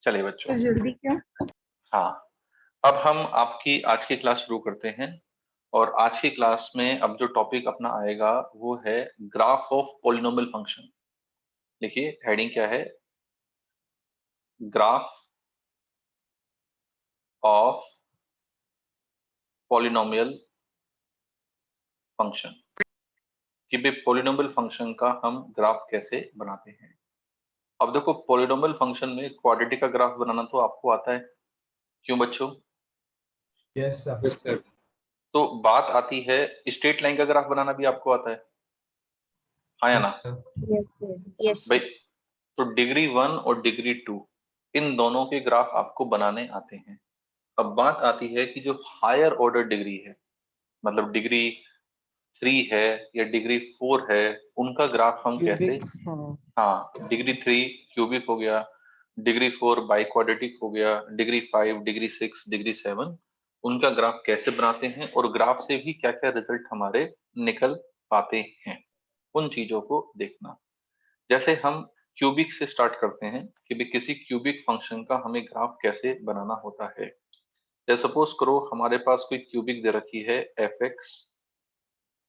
चलिए बच्चों, तो जल्दी क्यों? हाँ, अब हम आपकी आज की क्लास शुरू करते हैं। और आज की क्लास में अब जो टॉपिक अपना आएगा वो है ग्राफ ऑफ पॉलिनोमियल फंक्शन। देखिए हेडिंग क्या है, ग्राफ ऑफ पॉलिनोमियल फंक्शन, कि भाई पॉलिनोमियल फंक्शन का हम ग्राफ कैसे बनाते हैं। अब देखो पॉलिनोमियल फंक्शन में क्वाड्रेटिक का ग्राफ बनाना तो आपको आता है, क्यों बच्चों? Yes sir. तो बात आती है स्ट्रेट लाइन का ग्राफ बनाना भी आपको आता है, हाँ या ना? यस। भाई तो डिग्री 1 और डिग्री 2 इन दोनों के ग्राफ आपको बनाने आते हैं। अब बात आती है कि जो हायर ऑर्डर डिग्री है, मतलब डिग्री 3 है या डिग्री 4 है, उनका ग्राफ हम कैसे, हाँ डिग्री 3 क्यूबिक हो गया, डिग्री 4 बाई क्वाड्रेटिक हो गया, डिग्री 5, डिग्री 6, डिग्री 7, उनका ग्राफ कैसे बनाते हैं और ग्राफ से भी क्या क्या रिजल्ट हमारे निकल पाते हैं, उन चीजों को देखना। जैसे हम क्यूबिक से स्टार्ट करते हैं कि भाई किसी क्यूबिक फंक्शन का हमें ग्राफ कैसे बनाना होता है। जैसे सपोज करो हमारे पास कोई क्यूबिक दे रखी है एफ एक्स।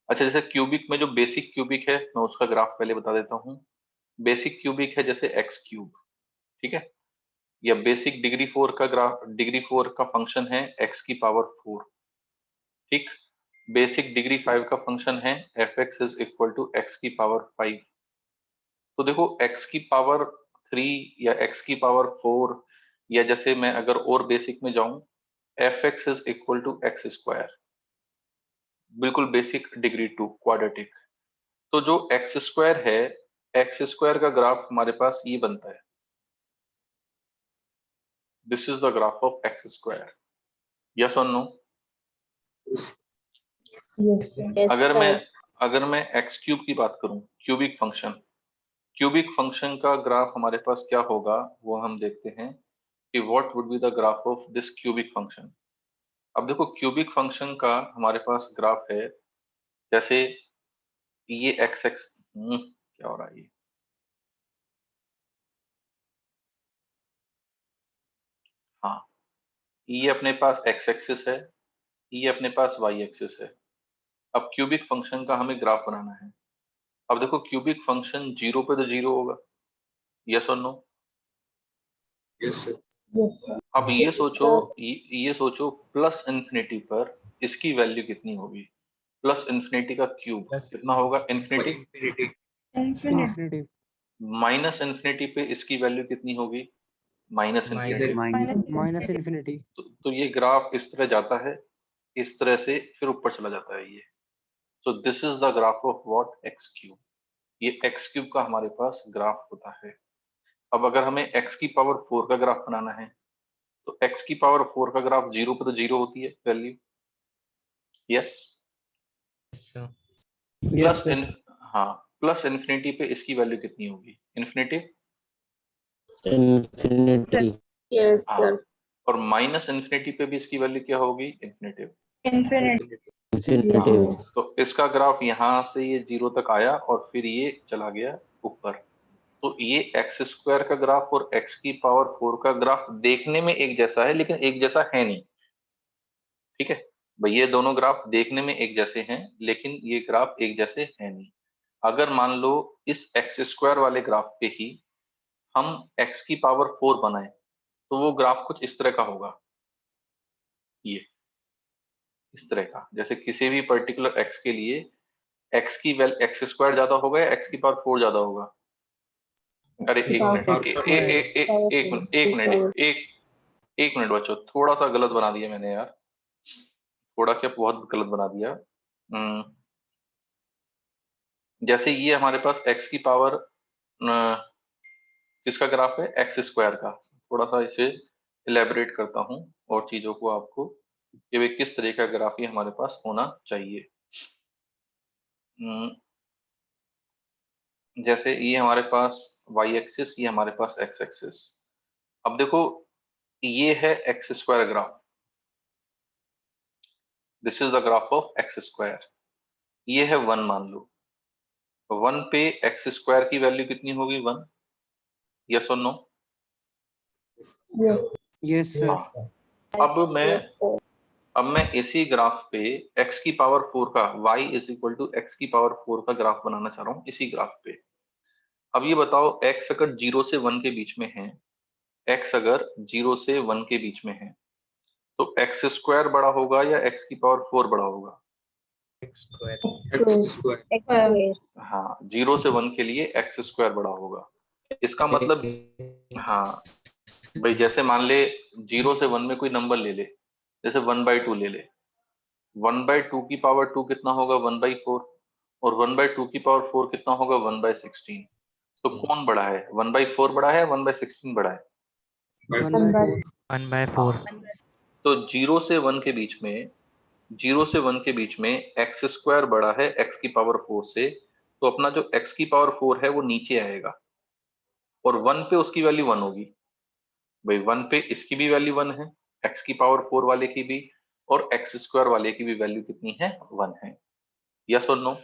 अच्छा, जैसे क्यूबिक में जो बेसिक क्यूबिक है मैं उसका ग्राफ पहले बता देता हूँ। बेसिक क्यूबिक है जैसे एक्स क्यूब, ठीक है, या बेसिक डिग्री 4 का ग्राफ, डिग्री 4 का फंक्शन है एक्स की पावर 4, ठीक। बेसिक डिग्री 5 का फंक्शन है F X is equal to X की पावर 5। तो देखो x की पावर 3 या x की पावर 4, या जैसे मैं अगर और बेसिक में जाऊं F X is equal to X square, बिल्कुल बेसिक डिग्री 2 क्वाड्रेटिक। तो जो एक्स स्क्वायर है, एक्स स्क्वायर का ग्राफ हमारे पास ये बनता है, this is the graph of X square. Yes और नो? अगर मैं एक्स क्यूब की बात करूं, क्यूबिक फंक्शन, क्यूबिक फंक्शन का ग्राफ हमारे पास क्या होगा वो हम देखते हैं कि what would be the graph of this cubic function. अब देखो क्यूबिक फंक्शन का हमारे पास ग्राफ है, जैसे ये एक्स एक्स, क्या हो रहा है ये, हाँ, ये अपने पास एक्स एक्सिस है, ये अपने पास वाई एक्सिस है। अब क्यूबिक फंक्शन का हमें ग्राफ बनाना है। अब देखो क्यूबिक फंक्शन जीरो पे तो जीरो होगा, यस और नो? Yes sir. अब ये सोचो प्लस इंफिनिटी पर इसकी वैल्यू कितनी होगी, प्लस इंफिनिटी का क्यूब कितना होगा, इंफिनिटी। इन्फिनिट। माइनस इंफिनिटी पे इसकी वैल्यू कितनी होगी, माइनस इंफिनिटी। Minus infinity. तो ये ग्राफ इस तरह जाता है, इस तरह से फिर ऊपर चला जाता है ये। So this is the graph of what, x cube. ये एक्स क्यूब का हमारे पास ग्राफ होता है। अब अगर हमें एक्स की पावर 4 का ग्राफ बनाना है, तो एक्स की पावर 4 का ग्राफ जीरो पे तो जीरो होती है वैल्यू, यस। प्लस इन, हाँ, प्लस इन्फिनिटी पे इसकी वैल्यू कितनी होगी, इन्फिनिटी। इन्फिनिटी। यस हाँ, सर। और माइनस इन्फिनिटी पे भी इसकी वैल्यू क्या होगी, इन्फिनिटिव। इन्फिनिट। इन्फिनिटी। तो इसका ग्राफ यहाँ से ये जीरो तक आया और फिर ये चला गया ऊपर। तो ये एक्स स्क्वायर का ग्राफ और एक्स की पावर 4 का ग्राफ देखने में एक जैसा है, लेकिन एक जैसा है नहीं, ठीक है भाई। ये दोनों ग्राफ देखने में एक जैसे हैं लेकिन ये ग्राफ एक जैसे हैं नहीं। अगर मान लो इस एक्स स्क्वायर वाले ग्राफ पे ही हम एक्स की पावर 4 बनाए, तो वो ग्राफ कुछ इस तरह का होगा, ये इस तरह का, जैसे किसी भी पर्टिकुलर एक्स के लिए एक्स की वैल एक्स स्क्वायर ज्यादा होगा या एक्स की पावर 4 ज्यादा होगा। अरे एक मिनट, एक मिनट, एक मिनट बच्चों, थोड़ा सा गलत बना दिया मैंने यार, थोड़ा क्या बहुत गलत बना दिया। जैसे ये हमारे पास एक्स की पावर किसका ग्राफ है, एक्स स्क्वायर का। थोड़ा सा इसे इलेबोरेट करता हूँ और चीजों को आपको, कि वे किस तरह का ग्राफ ये हमारे पास होना चाहिए। जैसे ये हमारे पास वाई एक्सिस, ये हमारे पास एक्स एक्सिस। अब देखो ये है X square graph, this is the graph of X square. ये है 1 मान लो, 1 पे एक्स स्क्वायर की वैल्यू कितनी होगी, 1, यस और नो? Yes. Yes, sir. हाँ, अब मैं इसी ग्राफ पे x की पावर 4 का y is equal to X की पावर 4 का ग्राफ बनाना चाह रहा हूँ इसी ग्राफ पे। अब ये बताओ x अगर 0 से 1 के बीच में है, x अगर 0 से 1 के बीच में है तो x स्क्वायर बड़ा होगा या x की पावर 4 बड़ा होगा? X square. हाँ, 0 से 1 के लिए x स्क्वायर बड़ा होगा। इसका मतलब हाँ भाई, जैसे मान ले 0 से 1 में कोई नंबर ले ले, जैसे 1/2 ले ले, 1/2 की पावर 2 कितना होगा? 1/4, और 1/2 की पावर 4 कितना होगा? 1/16। तो कौन बड़ा है? 1/4 बड़ा है, 1/16 बड़ा है? 1/4। तो 0 से 1 के बीच में, 0 से 1 के बीच में एक्स स्क्वायर बड़ा है x की पावर 4 से, तो अपना जो x की पावर 4 है वो नीचे आएगा और 1 पे उसकी वैल्यू 1 होगी। भाई 1 पे इसकी भी वैल्यू 1 है, x की पावर 4 वाले की भी, और x स्क्वायर वाले की भी वैल्यू कितनी है? 1 है। यस और नो?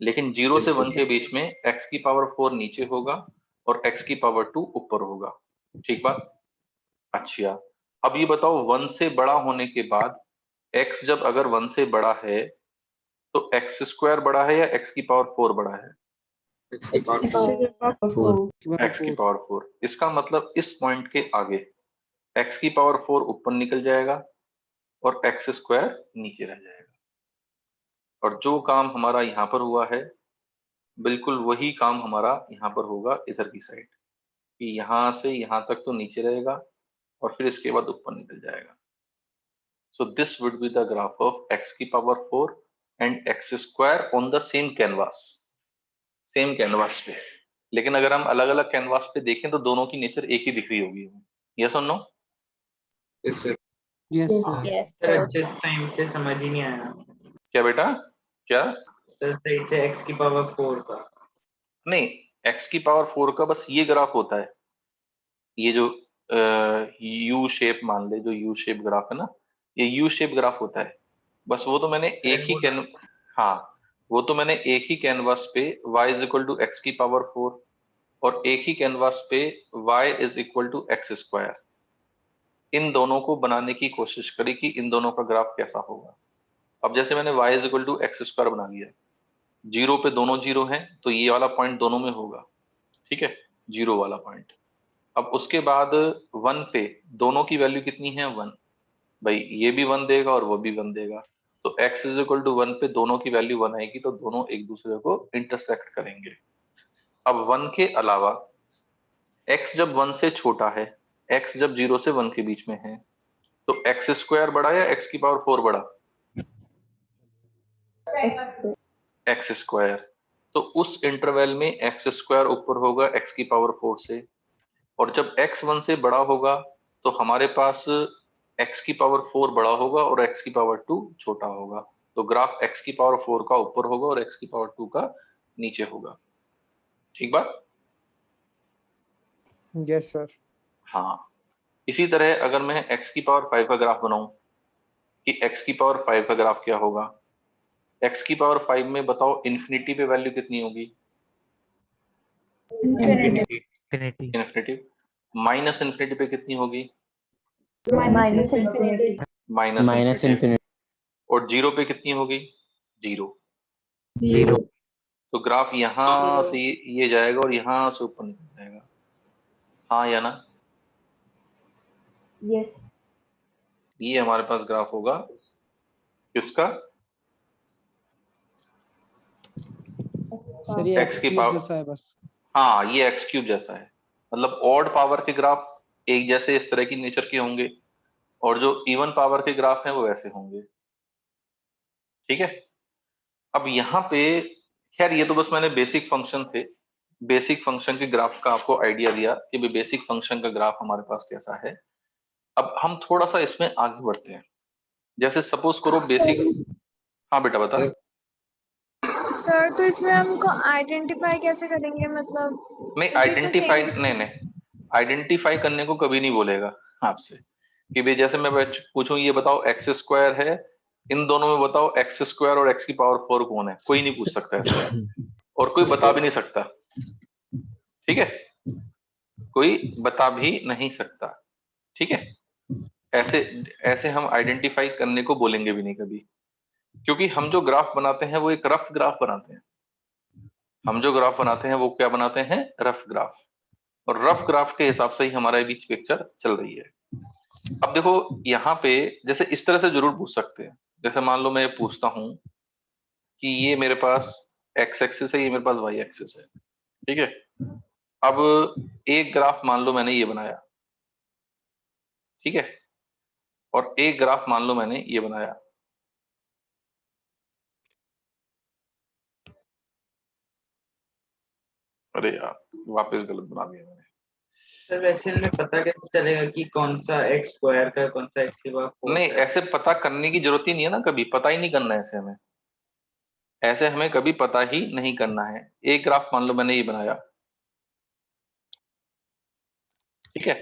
लेकिन 0 से 1 के बीच में x की पावर 4 नीचे होगा और x की पावर 2 ऊपर होगा। ठीक बात? अच्छा, अब ये बताओ 1 से बड़ा होने के बाद x जब अगर 1 से बड़ा है तो x स्क्वायर बड़ा है या x की पावर 4 बड़ा है? X की power 4. x की पावर 4। इसका मतलब इस पॉइंट के आगे x की पावर 4 ऊपर निकल जाएगा और x स्क्वायर नीचे रह जाएगा। और जो काम हमारा यहाँ पर हुआ है, बिल्कुल वही काम हमारा यहाँ पर होगा इधर की साइड, कि यहाँ से यहाँ तक तो नीचे रहेगा और फिर इसके बाद ऊपर निकल जाएगा। So this would be the graph of x की power 4 and x square on the same canvas, same canvas पे। लेकिन अगर हम अलग अलग कैनवास पे देखें तो दोनों की नेचर एक ही दिख रही होगी। यस और no? Yes, sir. Yes, sir. Yes. Sir अच्छे टाइम से समझ ही नहीं आया क्या बेटा? क्या? सर सही से x की पावर 4 का। नहीं, x की पावर 4 का बस ये ग्राफ होता है, ये जो यू शेप मान ले, जो यू शेप ग्राफ है ना, ये यू शेप ग्राफ होता है। बस वो तो मैंने एक ही हाँ, वो तो मैंने एक ही कैनवास पे y is equal to X की पावर 4 और एक ही कैनवास पे y is equal to X square, इन दोनों को बनाने की कोशिश करी कि इन दोनों का ग्राफ कैसा होगा। अब जैसे मैंने y is equal to X square बना लिया, 0 पे दोनों 0 हैं तो ये वाला पॉइंट दोनों में होगा, ठीक है, 0 वाला पॉइंट। अब उसके बाद 1 पे दोनों की वैल्यू कितनी है? 1। भाई ये भी 1 देगा और वो भी 1 देगा, तो x इज इक्वल टू 1 पे दोनों की वैल्यू 1 आएगी, तो दोनों एक दूसरे को इंटरसेक्ट करेंगे। अब 1 के अलावा x जब 1 से छोटा है, x जब 0 से 1 के बीच में है, तो x स्क्वायर बड़ा या x की पावर 4 बड़ा? x square. तो उस इंटरवल में x स्क्वायर ऊपर होगा x की पावर 4 से, और जब x 1 से बड़ा होगा तो हमारे पास x की पावर 4 बड़ा होगा और x की पावर 2 छोटा होगा। तो ग्राफ x की पावर 4 का ऊपर होगा और x की पावर 2 का नीचे होगा। ठीक बात? Yes, sir. हाँ, इसी तरह अगर मैं x की पावर 5 का ग्राफ बनाऊं कि x की पावर 5 का ग्राफ क्या होगा, x की पावर 5 में बताओ इन्फिनिटी पे वैल्यू कितनी होगी? Infinity. Infinity. Infinity. Minus infinity पे कितनी होगी? Minus infinity. Minus infinity. और 0 पे कितनी होगी? 0। 0. तो ग्राफ यहाँ से ये जाएगा और यहाँ से ऊपर निकल जाएगा। हाँ या ना? Yes. ये हमारे पास ग्राफ होगा किसका? सर ये x की x पावर, जैसा है बस। हाँ ये x क्यूब जैसा है। मतलब ऑड पावर के ग्राफ एक जैसे इस तरह की नेचर के होंगे और जो इवन पावर के ग्राफ हैं वो वैसे होंगे। ठीक है, अब यहाँ पे खैर ये तो बस मैंने बेसिक फंक्शन थे, बेसिक फंक्शन के ग्राफ का आपको आइडिया दिया कि भाई बेसिक फंक्शन का ग्राफ हमारे पास कैसा है। अब हम थोड़ा सा इसमें आगे बढ़ते हैं। जैसे सपोज करो बेसिक, हाँ बेटा बता। सर तो इसमें हमको आइडेंटिफाई कैसे करेंगे, मतलब नहीं आइडेंटिफाई नहीं, आइडेंटिफाई करने को कभी नहीं बोलेगा आपसे कि भाई जैसे मैं पूछूं ये बताओ एक्स स्क्वायर है, इन दोनों में बताओ एक्स स्क्वायर और एक्स की पावर 4 कौन है, कोई नहीं पूछ सकता ऐसे, और कोई बता भी नहीं सकता। ठीक है, कोई बता भी नहीं सकता। ठीक है, ऐसे ऐसे हम आइडेंटिफाई करने को बोलेंगे भी नहीं कभी, क्योंकि हम जो ग्राफ बनाते हैं वो एक रफ ग्राफ बनाते हैं। हम जो ग्राफ बनाते हैं वो क्या बनाते हैं? Rough graph. और रफ ग्राफ के हिसाब से ही हमारा बीच पिक्चर चल रही है। अब देखो यहाँ पे जैसे इस तरह से जरूर पूछ सकते हैं, जैसे मान लो मैं पूछता हूं कि ये मेरे पास एक्स एक्सिस है, ये मेरे पास वाई एक्सिस है, ठीक है। अब एक ग्राफ मान लो मैंने ये बनाया, ठीक है, और एक ग्राफ मान लो मैंने ये बनाया। अरे यार वापस गलत बना दिया मैंने। सर वैसे हमें पता कैसे चलेगा कि कौन सा एक्स स्क्वायर का है, कौन सा एक्स की पावर 4 नहीं, का है? ऐसे पता करने की जरूरत ही नहीं है ना, कभी पता ही नहीं करना है ऐसे हमें, ऐसे हमें कभी पता ही नहीं करना है। एक ग्राफ मान लो मैंने ये बनाया, ठीक है।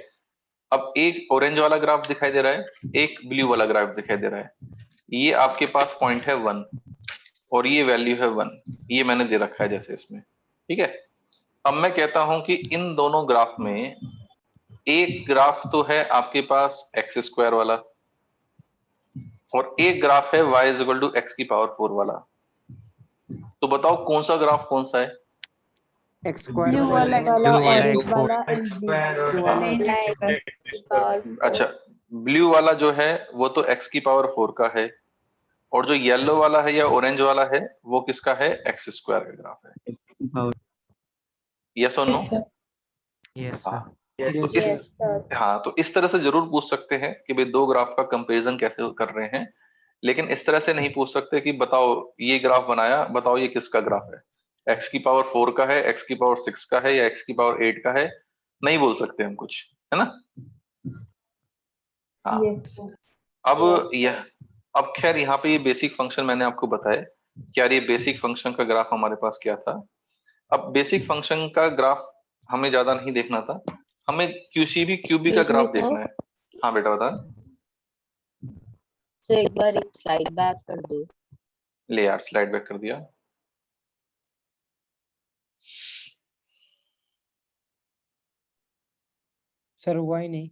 अब एक ऑरेंज वाला ग्राफ दिखाई दे रहा है, एक ब्लू वाला ग्राफ दिखाई दे रहा है। ये आपके पास पॉइंट है 1 और ये वैल्यू है 1, ये मैंने दे रखा है जैसे इसमें, ठीक है। अब मैं कहता हूं कि इन दोनों ग्राफ में एक ग्राफ तो है आपके पास एक्स स्क्वायर वाला और एक ग्राफ है y is equal to X की पावर 4 वाला। तो बताओ कौन सा ग्राफ कौन सा है? एक्स स्क्वायर ब्लू वाला वाला वाला है। और X वाला एक्स and स्क्वायर और वाला main एक्स की पावर 4। अच्छा, ब्लू वाला जो है वो तो x की पावर 4 का है, और जो येलो वाला है या ऑरेंज वाला है वो किसका है? एक्स स्क्वायर का ग्राफ है। यस और नो? यस हाँ, सर। तो यस इस यस सर। हाँ तो इस तरह से जरूर पूछ सकते हैं कि भाई दो ग्राफ का कंपैरिजन कैसे कर रहे हैं, लेकिन इस तरह से नहीं पूछ सकते कि बताओ ये ग्राफ बनाया, बताओ ये किसका ग्राफ है, एक्स की पावर 4 का है, एक्स की पावर 6 का है या एक्स की पावर 8 का है। नहीं बोल सकते हम कुछ, है ना। हाँ, yes sir. अब Yes, यह अब खैर यहाँ पे ये बेसिक फंक्शन मैंने आपको बताया कि यार ये बेसिक फंक्शन का ग्राफ हमारे पास क्या था। अब बेसिक फंक्शन का ग्राफ हमें ज्यादा नहीं देखना था, हमें क्यूसीबी क्यूबी का Excuse me, ग्राफ sir. देखना है। हाँ बेटा बता। तो एक बार एक स्लाइड बैक कर दो। ले यार स्लाइड बैक कर दिया। सर हुआ ही नहीं।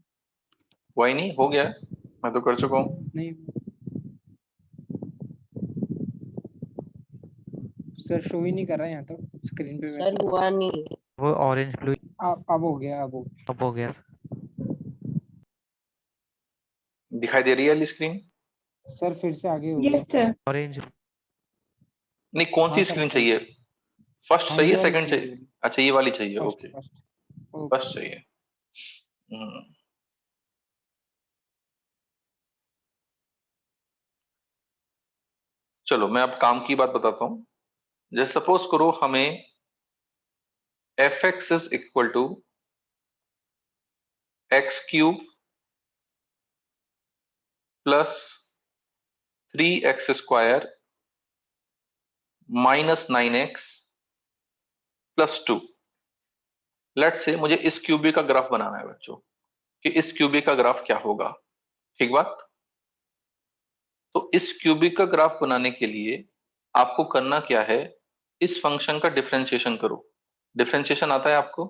वही नहीं हो गया, मैं तो कर चुका हूँ। नहीं सर, शो ही नहीं कर रहा है यहाँ तो स्क्रीन पे सर हुआ नहीं। वो ऑरेंज ब्लू अब हो गया, अब हो गया। दिखाई दे रही है स्क्रीन? सर फिर से आगे हो गया। yes sir. ऑरेंज नहीं, कौन सी हाँ सर, स्क्रीन सर। चाहिए? फर्स्ट हाँ, चाहिए, ये वाली सेकंड चाहिए? अच्छा ये वाली चाहिए, ओके फर्स्ट। फर्स्ट चाहिए। चलो मैं अब काम की बात बताता हूं। जैसे सपोज करो हमें F X is equal to X cube plus 3x square minus 9x plus 2। Let say मुझे इस क्यूबी का ग्राफ बनाना है बच्चों, कि इस क्यूबी का ग्राफ क्या होगा, ठीक बात। तो इस क्यूबिक का ग्राफ बनाने के लिए आपको करना क्या है, इस फंक्शन का डिफरेंशिएशन करो। डिफरेंशिएशन आता है आपको?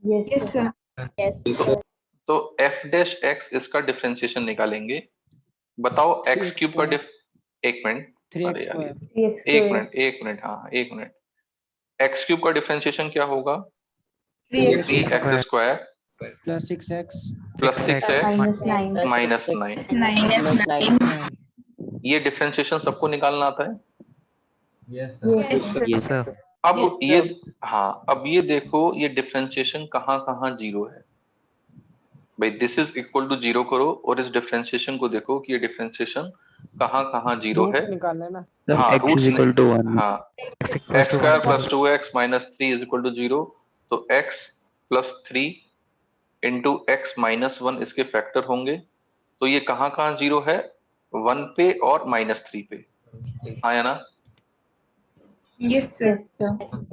yes sir. यस तो, सर। तो एफ डैश एक्स इसका डिफरेंशिएशन निकालेंगे। बताओ एक्स 3x क्यूब का स्क्वायर। एक मिनट, 3x अरे यार स्क्वायर 3x एक square. मिनट एक मिनट, हाँ एक मिनट। एक्स क्यूब का डिफरेंशिएशन क्या होगा? 3x 3x square plus 6x plus 6x minus 9 minus 9। Minus 9। ये डिफरेंशिएशन सबको निकालना आता है? yes sir. Yes sir. अब Yes, ये sir. हाँ, अब ये देखो ये डिफरेंशिएशन कहाँ कहाँ जीरो है भाई। This is equal to zero करो और इस डिफरेंशिएशन को देखो कि ये डिफरेंशिएशन कहाँ कहाँ जीरो है। रूट्स निकालना है ना। हाँ x roots is equal to 1. हाँ, x equal X to square 1 plus 2x minus 3 is equal to 0। तो x plus 3 into X minus 1 इसके फैक्टर होंगे। तो ये कहाँ कहाँ जीरो है? 1 पे और माइनस 3 पे, हाँ या ना yes sir.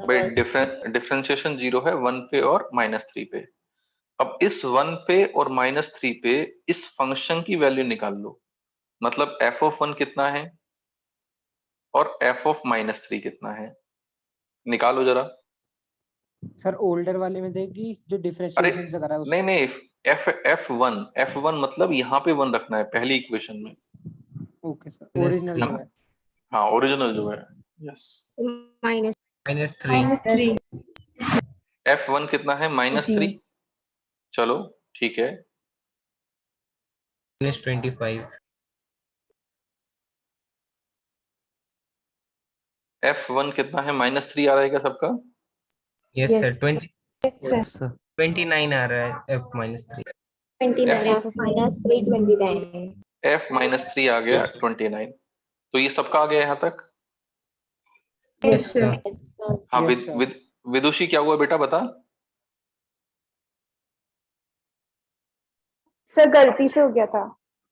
भाई। डिफरेंशिएशन जीरो है 1 पे और माइनस 3 पे। अब इस 1 पे और माइनस 3 पे इस फंक्शन की वैल्यू निकाल लो। मतलब एफ ऑफ 1 कितना है और एफ ऑफ माइनस 3 कितना है, निकालो जरा। सर ओल्डर वाले में देगी जो डिफरेंशिएशन से करा है नहीं नहीं, F1 मतलब यहाँ पे 1 रखना है पहली इक्वेशन में। ओके सर, ओरिजिनल जो है। हाँ ओरिजिनल जो है, यस। माइनस -3 F1 कितना है? -3। चलो ठीक है। -25 F1 कितना है? -3 आ रहा है क्या सबका? यस सर 20 यस सर 29 आ रहा है F -3 -3 F-3 आ गया 29। तो ये सबका आ गया यहाँ तक। यस सर हाँ Yes, sir. विदुषी क्या हुआ बेटा बता। सर गलती से हो गया था।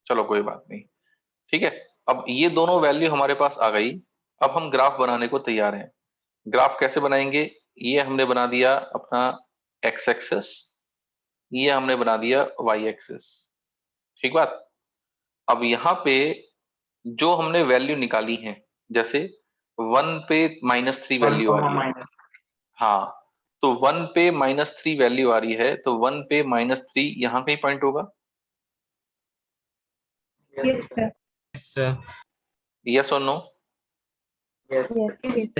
चलो कोई बात नहीं, ठीक है। अब ये दोनों वैल्यू हमारे पास आ गई। अब हम ग्राफ बनाने को तैयार हैं। ग्राफ कैसे बनाएंगे? ये हमने बना दिया अपना x एक्सिस, ये हमने बना दिया y एक्सिस, ठीक बात। अब यहाँ पे जो हमने वैल्यू निकाली है, जैसे 1 पे -3 वैल्यू आ रही है, हाँ तो 1 पे -3 वैल्यू आ रही है, तो 1 पे -3 यहाँ कहीं पॉइंट होगा। Yes sir. Yes sir yes और नो? यस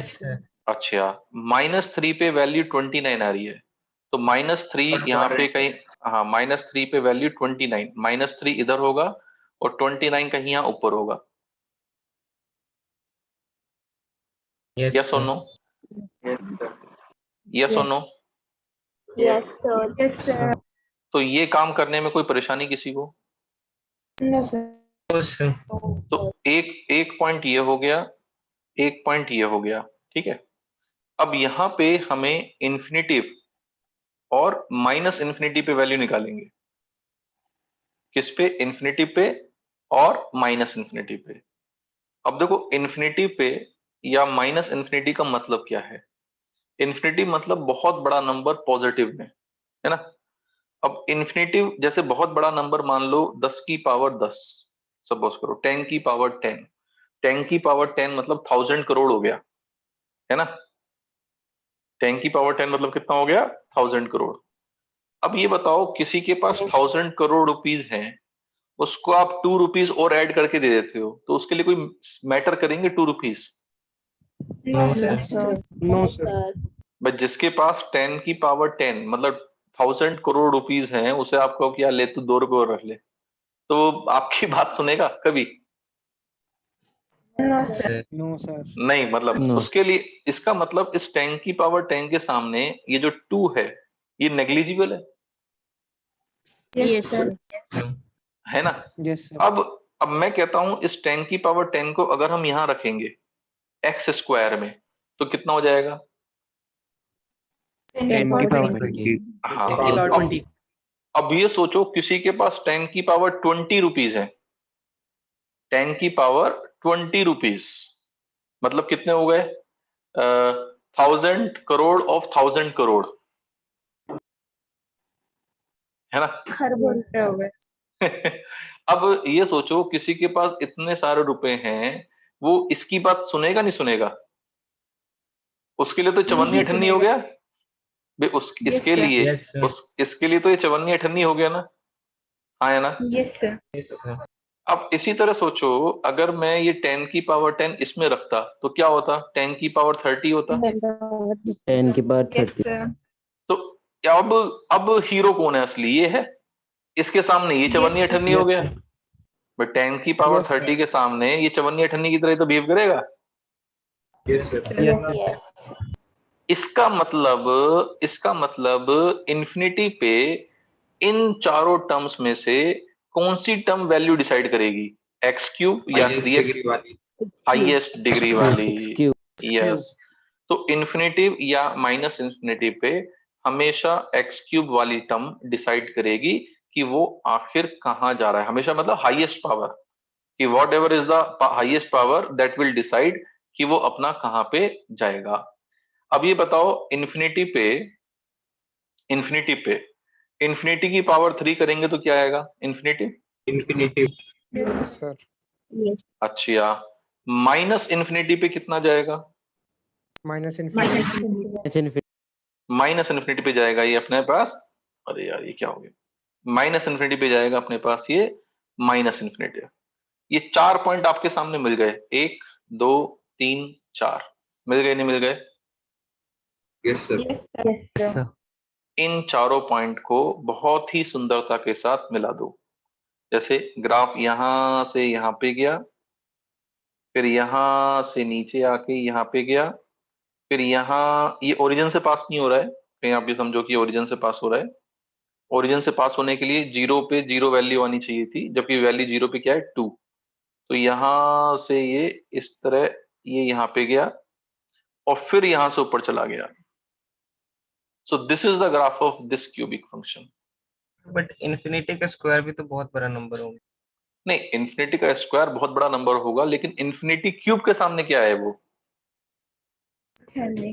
सर अच्छा, -3 पे वैल्यू 29 आ रही है, तो -3 यहाँ पे कहीं, हाँ -3 पे वैल्यू 29, -3 इधर होगा और 29 कहीं यहाँ ऊपर होगा। यस और नो? यस और no? Yes sir yes sir. तो ये काम करने में कोई परेशानी किसी को? No sir. तो एक पॉइंट ये हो गया, एक पॉइंट ये हो गया, ठीक है। अब यहाँ पे हमें इन्फिनिटिव और -इन्फिनिटी पे वैल्यू निकालेंगे। किस पे? इन्फिनिटी पे और -इन्फिनिटी पे। अब देखो इन्फिनिटी पे या -इन्फिनिटी का मतलब क्या है? इन्फिनिटी मतलब बहुत बड़ा नंबर पॉजिटिव में, है ना। अब इन्फिनिटिव जैसे बहुत बड़ा नंबर, मान लो 10 की पावर 10, सपोज करो 10 की पावर 10, 10 की पावर 10 मतलब 1000 करोड़ हो गया, है ना। 10 की पावर 10 मतलब कितना हो गया? 1000 करोड़। अब ये बताओ किसी के पास 1000 करोड़ रुपीज हैं, उसको आप 2 रुपीज और ऐड करके दे देते हो, तो उसके लिए कोई मैटर करेंगे 2 rupees? No sir no sir but जिसके पास 10 की पावर 10 मतलब 1000 करोड़ रुपीज हैं, उसे आप कहो कि यार ले तू 2 रुपए और रख ले, तो आपकी बात सुनेगा कभी? No sir. Sir no sir. नहीं, मतलब No. उसके लिए, इसका मतलब इस 10 की पावर 10 के सामने ये जो 2 है ये नेग्लिजिबल यस सर। है ना। Yes sir. अब मैं कहता हूं इस 10 की पावर 10 को अगर हम यहां रखेंगे x स्क्वायर में, तो कितना हो जाएगा? 10 की पावर 20 हाँ, अब ये सोचो किसी के पास 10 की पावर 20 रुपीज है, 10 की पावर 20 रुपीज मतलब कितने हो गए? 1000 करोड़ ऑफ 1000 करोड़, है ना। खरबों रुपए हो गए। अब ये सोचो किसी के पास इतने सारे रुपए हैं, वो इसकी बात सुनेगा नहीं सुनेगा? उसके लिए तो चवन्नी नहीं अठन्नी हो सुनेगा। गया Yes, इसके sir. लिए, यस सर इसके लिए तो ये चवन्नी अठन्नी हो गया ना, हाँ है ना। Yes sir. यस सर अब इसी तरह सोचो अगर मैं ये 10 की पावर 10 इसमें रखता तो क्या होता? 10 की पावर 30 होता। 10 की पावर यस 30 सर। तो अब हीरो कौन है असली? ये है, इसके सामने ये चवन्नी Yes, sir. अठन्नी हो गया। बट 10 की पावर Yes, sir. 30 के सामने ये चवन्नी अठन्नी की तरह ही तो बिहेव करेगा। यस सर यस इसका मतलब इन्फिनिटी पे इन चारों टर्म्स में से कौन सी टर्म वैल्यू डिसाइड करेगी? एक्स क्यूब या 3x? हाईएस्ट डिग्री वाली, Excuse. यस। तो इन्फिनिटिव या -इन्फिनिटी पे हमेशा एक्स क्यूब वाली टर्म डिसाइड करेगी कि वो आखिर कहां जा रहा है। हमेशा मतलब हाईएस्ट पावर, कि what ever is the highest power that will decide कि वो अपना कहां पे जाएगा। अब ये बताओ इन्फिनिटी पे इन्फिनिटी की पावर 3 करेंगे तो क्या आएगा? Infinity. Infinitive yes sir. Yes अच्छा, माइनस इन्फिनिटी पे कितना जाएगा? Minus infinity. Infinity. Minus infinity पे जाएगा ये अपने पास, अरे यार ये क्या हो गया, माइनस इन्फिनिटी पे जाएगा अपने पास ये माइनस इन्फिनिटी। ये 4 पॉइंट आपके सामने मिल गए, 1 2 3 4, मिल गए नहीं मिल गए? Yes, sir. Yes, sir. Yes, sir. इन चारों पॉइंट को बहुत ही सुंदरता के साथ मिला दो। जैसे ग्राफ यहां से यहां पे गया, फिर यहां से नीचे आके यहाँ पे गया, फिर यहाँ ये ओरिजिन से पास नहीं हो रहा है, कहीं आप ये समझो कि ओरिजिन से पास हो रहा है। ओरिजिन से पास होने के लिए जीरो पे जीरो वैल्यू आनी चाहिए थी, जबकि वैल्यू जीरो पे क्या है 2। तो यहां से ये इस तरह ये यहाँ पे गया और फिर यहां से ऊपर चला गया। So this is the graph of this cubic function. But infinity का स्क्वायर भी तो बहुत बड़ा नंबर होगा। नहीं, इन्फिनिटी का स्क्वायर बहुत बड़ा नंबर होगा, लेकिन इन्फिनिटी क्यूब के सामने क्या है वो? Henry.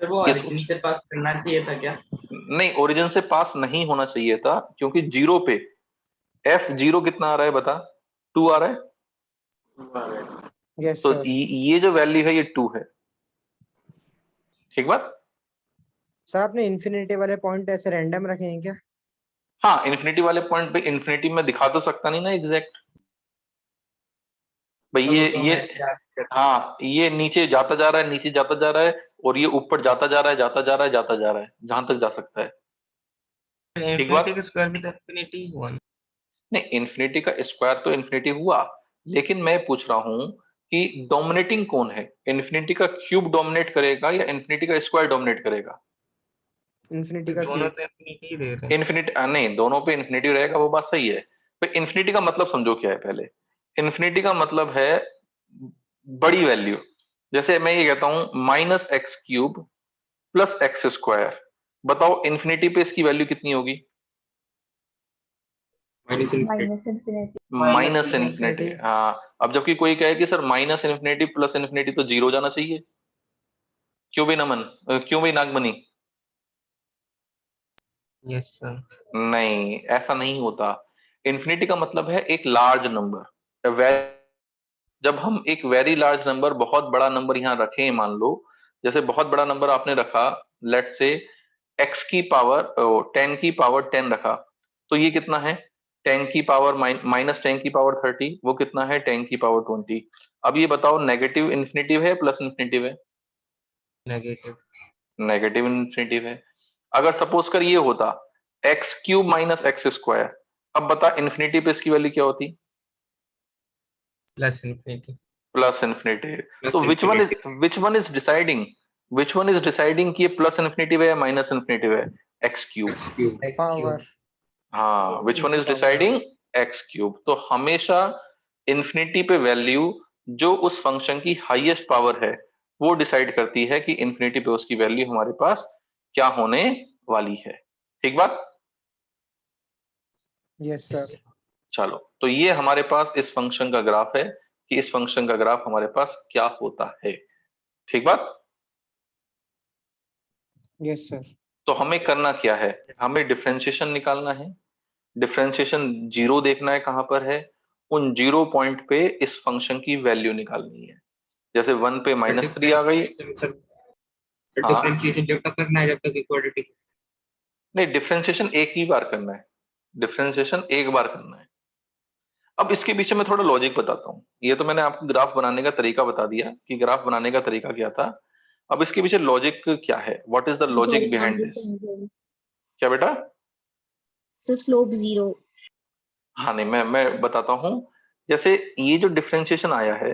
सर वो किस- ऑरिजिन से पास करना चाहिए था क्या? नहीं, ओरिजिन से पास नहीं होना चाहिए था, क्योंकि जीरो पे एफ जीरो कितना आ रहा है बता? 2 आ रहा है। यस तो सर। ये जो वैल्यू है ये 2 है, ठीक बात? सर आपने इन्फिनिटी वाले पॉइंट ऐसे रैंडम रखे हैं क्या? हाँ, इन्फिनिटी वाले पॉइंट पे इन्फिनिटी में दिखा तो सकता नहीं ना एग्जैक्ट भाई। तो ये हम ये ऐसे याद करते हाँ, ये नीचे जाता जा रहा है, नीचे जाता जा रहा है, और ये ऊपर जाता जा रहा है, जाता जा रहा है, जाता जा रहा है, जहां तक जा सकता है। ठीक बात? इन्फिनिटी का स्क्वायर भी तो इन्फिनिटी हुआ ना। नहीं, इन्फिनिटी का स्क्वायर तो इन्फिनिटी हुआ, लेकिन मैं पूछ रहा हूं कि डोमिनेटिंग कौन है? इन्फिनिटी का क्यूब डोमिनेट करेगा या इन्फिनिटी का स्क्वायर डोमिनेट करेगा? इन्फिनिटी का दोनों क्यूब। तो इन्फिनिटी ही दे रहे हैं। इन्फिनिटी नहीं, दोनों पे इन्फिनिटी रहेगा, वो बात सही है। तो इन्फिनिटी का मतलब समझो क्या है पहले। इन्फिनिटी का मतलब है बड़ी वैल्यू। जैसे मैं ये कहता हूं minus x cube plus x square, बताओ इन्फिनिटी पे इसकी वैल्यू कितनी होगी? Minus infinity. Minus infinity. Minus infinity। Infinity. हाँ, अब जबकि कोई कहे कि sir minus infinity plus infinity तो जीरो जाना चाहिए, क्यों भी नमन, क्यों भी नागमनी? Yes sir. नहीं, ऐसा नहीं होता। इन्फिनिटी का मतलब है एक लार्ज नंबर। जब हम एक वेरी लार्ज नंबर, बहुत बड़ा नंबर यहाँ रखें, मान लो जैसे बहुत बड़ा नंबर आपने रखा, लेट से x की पावर 10 की पावर 10 रखा, तो ये कितना है? 10 की पावर माइनस 10 की पावर 30, वो कितना है? 10 की पावर 20। अब ये बताओ नेगेटिव इन्फिनिटिव है प्लस इन्फिनिटिव है? नेगेटिव। नेगेटिव इन्फिनिटिव है। अगर सपोज कर ये होता X cube minus X square, अब बता इन्फिनिटी पे इसकी वैल्यू क्या होती? Plus infinity. Plus infinity. Plus तो infinity. Which one is deciding कि ये प्लस इन्फिनिटिव है या माइनस इन्फिनिटिव है? X cube. X cube. Power. हाँ, which one is deciding? X cube. तो हमेशा इन्फिनिटी पे वैल्यू जो उस फंक्शन की हाईएस्ट पावर है वो डिसाइड करती है कि इन्फिनिटी पे उसकी वैल्यू हमारे पास क्या होने वाली है। ठीक बात? Yes sir. चलो, तो ये हमारे पास इस फंक्शन का ग्राफ है कि इस फंक्शन का ग्राफ हमारे पास क्या होता है। ठीक बात? Yes sir. तो हमें करना क्या है? हमें डिफरेंशिएशन निकालना है। डिफरेंशिएशन जीरो देखना है कहां पर है, उन जीरो पॉइंट पे इस फंक्शन की वैल्यू निकालनी है। जैसे 1 पे -3 आ गई। हाँ, डिफरेंशिएशन जब तक करना है जब तक इक्वालिटी। नहीं, डिफरेंशिएशन एक ही बार करना है, डिफरेंशिएशन एक बार करना है। अब इसके पीछे मैं थोड़ा लॉजिक बताता हूँ। ये तो मैंने आपको ग्राफ बनाने का तरीका बता दिया कि ग्राफ बनाने का तरीका क्या था। अब इसके पीछे लॉजिक क्या है? What is the logic behind this? क्या बेटा? So slope 0. हाँ, नहीं, मैं बताता हूँ। जैसे ये जो डिफरेंशिएशन आया है,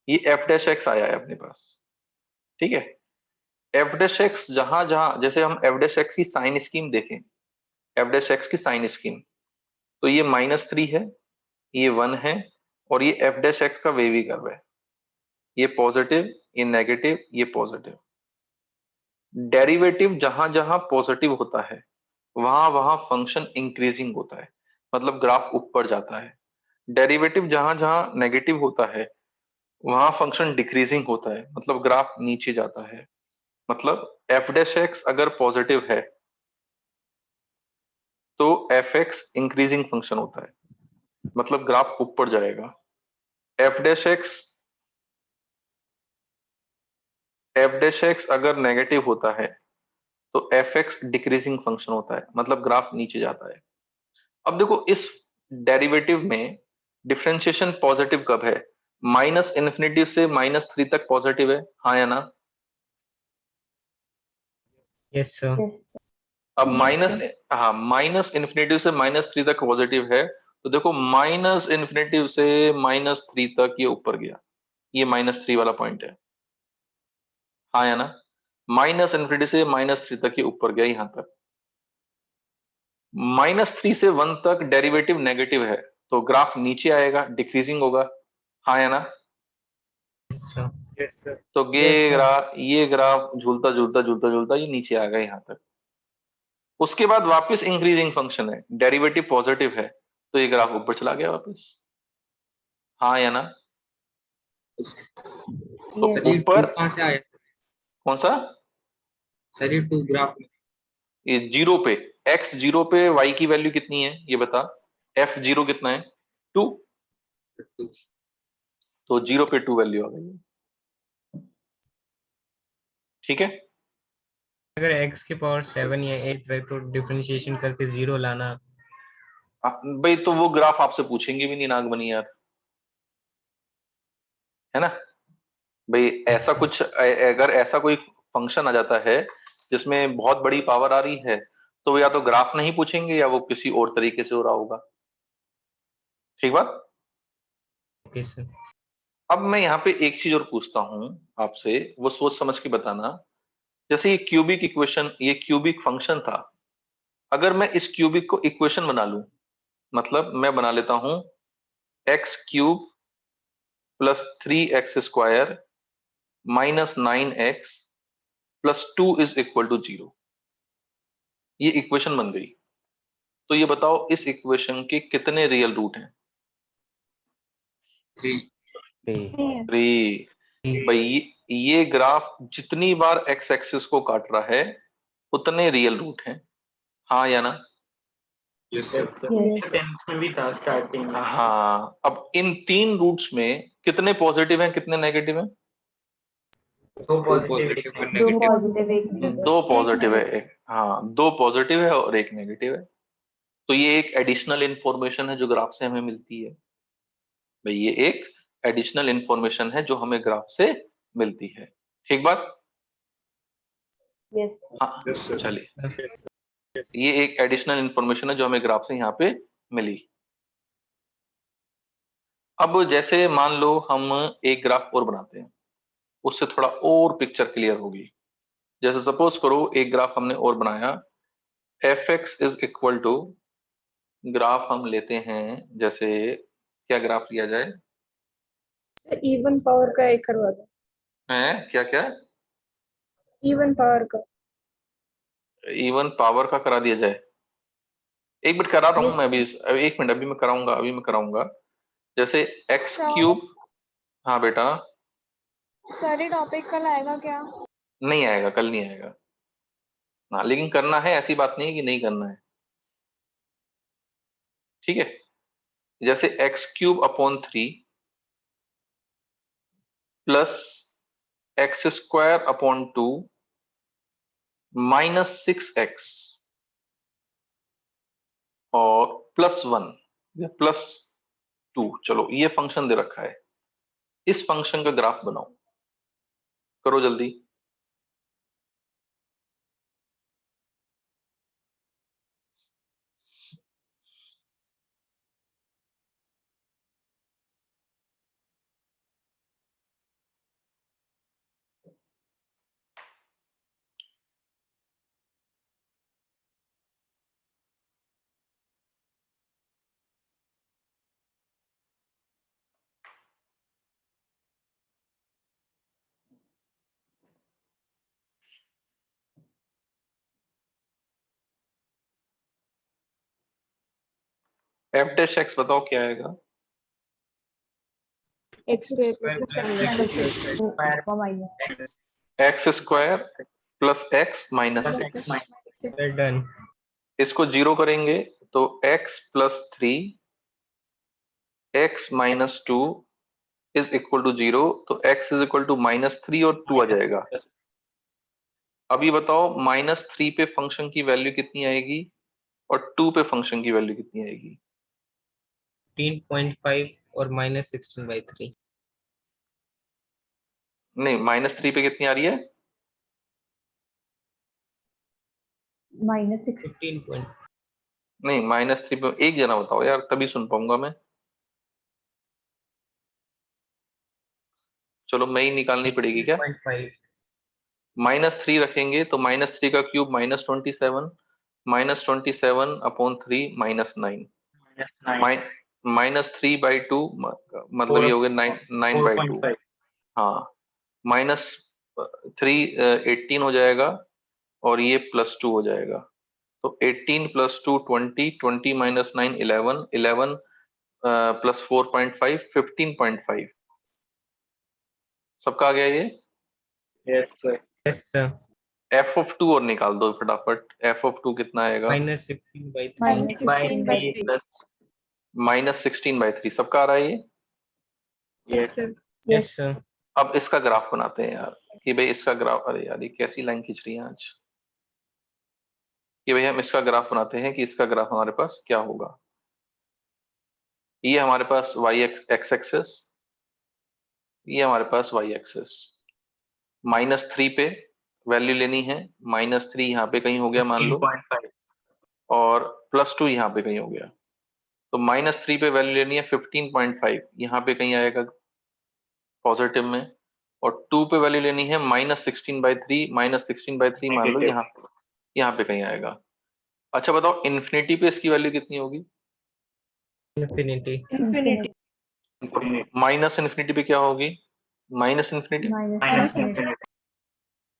ये एफ डैश एक्स आया है अपने पास, ठीक है। एफ डैश एक्स जहां जहां, जैसे हम एफ डैश एक्स की साइन स्कीम देखें, एफ डैश एक्स की साइन स्कीम, तो ये -3 है, ये 1 है, और ये एफ डैश एक्स का वेवी कर्व है। ये पॉजिटिव, ये नेगेटिव, ये पॉजिटिव। डेरिवेटिव जहां जहां पॉजिटिव होता है वहां वहां फंक्शन इंक्रीजिंग होता है, मतलब ग्राफ ऊपर जाता है। डेरिवेटिव जहां जहां नेगेटिव होता है वहां फंक्शन डिक्रीजिंग होता है, मतलब ग्राफ नीचे जाता है। मतलब एफ डैश एक्स अगर पॉजिटिव है तो एफ एक्स इंक्रीजिंग फंक्शन होता है, मतलब ग्राफ ऊपर जाएगा। F dash x F dash x अगर नेगेटिव होता है तो एफ एक्स डिक्रीजिंग फंक्शन होता है, मतलब ग्राफ नीचे जाता है। अब देखो इस डेरिवेटिव में डिफरेंशिएशन पॉजिटिव कब है? माइनस इन्फिनिटी से -3 तक पॉजिटिव है, हाँ या ना? Yes sir. अब माइनस इन्फिनिटी से -3 तक पॉजिटिव है, तो देखो माइनस इन्फिनिटी से -3 तक ये ऊपर गया, ये -3 वाला पॉइंट है, हाँ या ना? माइनस इन्फिनिटी से -3 तक ये ऊपर गया यहां तक। -3 से 1 तक डेरिवेटिव नेगेटिव है, तो ग्राफ नीचे आएगा, डिक्रीजिंग होगा, हाँ या ना? Yes sir. तो ये ग्राफ झूलता झूलता झूलता झूलता ये नीचे आ गया यहां तक। उसके बाद वापस इंक्रीजिंग फंक्शन है, डेरिवेटिव पॉजिटिव है, तो ये ग्राफ ऊपर चला गया वापस, हाँ या ना? तो Yes. सर ये ऊपर कहाँ से आया कौन सा? सर, ये 2 ग्राफ में? ये 0 पे, x 0 पे y की वैल्यू कितनी है ये बता? f 0 कितना है? 2, तो 0 पे 2 वैल्यू आ गई, ठीक है। अगर x की पावर 7 या 8 है तो डिफरेंशिएशन करके 0 लाना। भाई तो वो ग्राफ आपसे पूछेंगे भी नहीं नागमनी यार, है ना भाई? ऐसा कुछ अगर ऐसा कोई फंक्शन आ जाता है जिसमें बहुत बड़ी पावर आ रही है, तो या तो ग्राफ नहीं पूछेंगे या वो किसी और तरीके से हो रहा होगा, ठीक बात। Okay sir. अब मैं यहाँ पे एक चीज और पूछता हूँ आपसे, वो सोच समझ के बताना। जैसे ये क्यूबिक इक्वेशन, ये क्यूबिक फंक्शन था, अगर मैं इस क्यूबिक को इक्वेशन बना लूं, मतलब मैं बना लेता हूं x³ + 3x² - 9x + 2 = 0, ये इक्वेशन बन गई। तो ये बताओ इस इक्वेशन के कितने रियल रूट हैं? 3। 3। भाई ये ग्राफ जितनी बार x एक्सिस को काट रहा है उतने रियल रूट हैं, हाँ या ना? Yes sir. Yes. 10th में भी था स्टार्टिंग में। हाँ। अब इन 3 रूट्स में कितने पॉजिटिव हैं कितने नेगेटिव हैं? 2 पॉजिटिव 1 दो नेगेटिव। पॉजिटिव एक negative. 2 पॉजिटिव है, एक, हाँ 2 पॉजिटिव है और 1 नेगेटिव है। तो ये एक एडिशनल इंफॉर्मेशन है जो ग्राफ से हमें मिलती है भाई, ये एक एडिशनल इंफॉर्मेशन है जो हमें ग्राफ से मिलती है, ठीक बात। Yes. हाँ यस सर। चलिए, ये एक एडिशनल इंफॉर्मेशन है जो हमें ग्राफ से यहाँ पे मिली। अब जैसे मान लो हम एक ग्राफ और बनाते हैं, उससे थोड़ा और पिक्चर क्लियर होगी। जैसे सपोज करो एक ग्राफ हमने और बनाया, f(x) = ग्राफ हम लेते हैं, जैसे क्या ग्राफ लिया जाए? इवन पावर का एक करवा दो. है क्या क्या? इवन पावर का. इवन पावर का करा दिया जाए? एक मिनट करा रहा हूँ Yes. मैं अभी, एक मिनट अभी मैं कराऊंगा। जैसे x³, हाँ बेटा। सारे टॉपिक कल आएगा क्या? नहीं आएगा, कल नहीं आएगा, हाँ लेकिन करना है, ऐसी बात नहीं है कि नहीं करना है, ठीक है। जैसे x³ + x² - 6x और +1 या +2, चलो ये फंक्शन दे रखा है, इस फंक्शन का ग्राफ बनाओ, करो जल्दी। f(x) बताओ क्या आएगा? x² + x² + x - done. इसको 0 करेंगे तो x + 3 x - 2 is equal to 0, तो x इज इक्वल टू -3 और 2 आ जाएगा। अब ये बताओ -3 पे फंक्शन की वैल्यू कितनी आएगी और 2 पे फंक्शन की वैल्यू कितनी आएगी? 15.5 और -16/3। नहीं, -3 पे कितनी आ रही है? -6 15. नहीं, -3 पे एक जना बताओ यार, तभी सुन पाऊंगा मैं। चलो मैं ही निकालनी पड़ेगी क्या? 15.5। -3 रखेंगे तो -3 का क्यूब -27, -27 अपॉन 3 -9, -3/2 मतलब ये हो गया 9/2। 4.5। हाँ, -3 18 हो जाएगा और ये +2 हो जाएगा। तो 18 + 2 20, 20 - 9 11, 11 + 4.5 15.5। सबका आ गया ये? Yes sir. Yes sir. f(2) और निकाल दो फटाफट। f(2) कितना आएगा? -16/3। -16/3 प्लस -16/3। सबका आ रहा है ये? Yes yes sir. अब इसका ग्राफ बनाते हैं यार, कि भाई इसका ग्राफ, अरे यार ये कैसी लाइन खींच रही है आज, कि भाई हम इसका ग्राफ बनाते हैं कि इसका ग्राफ हमारे पास क्या होगा। ये हमारे पास x एक्सेस, ये हमारे पास y एक्सेस। -3 पे वैल्यू लेनी है, -3 यहाँ पे कहीं हो गया मान लो, 15.5। और +2 यहाँ पे कहीं हो गया। तो -3 पे वैल्यू लेनी है 15.5, यहाँ पे कहीं आएगा पॉजिटिव में, और 2 पे वैल्यू लेनी है -16/3, -16/3 मान लो Negative। यहाँ पे कहीं आएगा। अच्छा बताओ इन्फिनिटी पे इसकी वैल्यू कितनी होगी? इन्फिनिटी। माइनस इन्फिनिटी पे क्या होगी? -इन्फिनिटी। -∞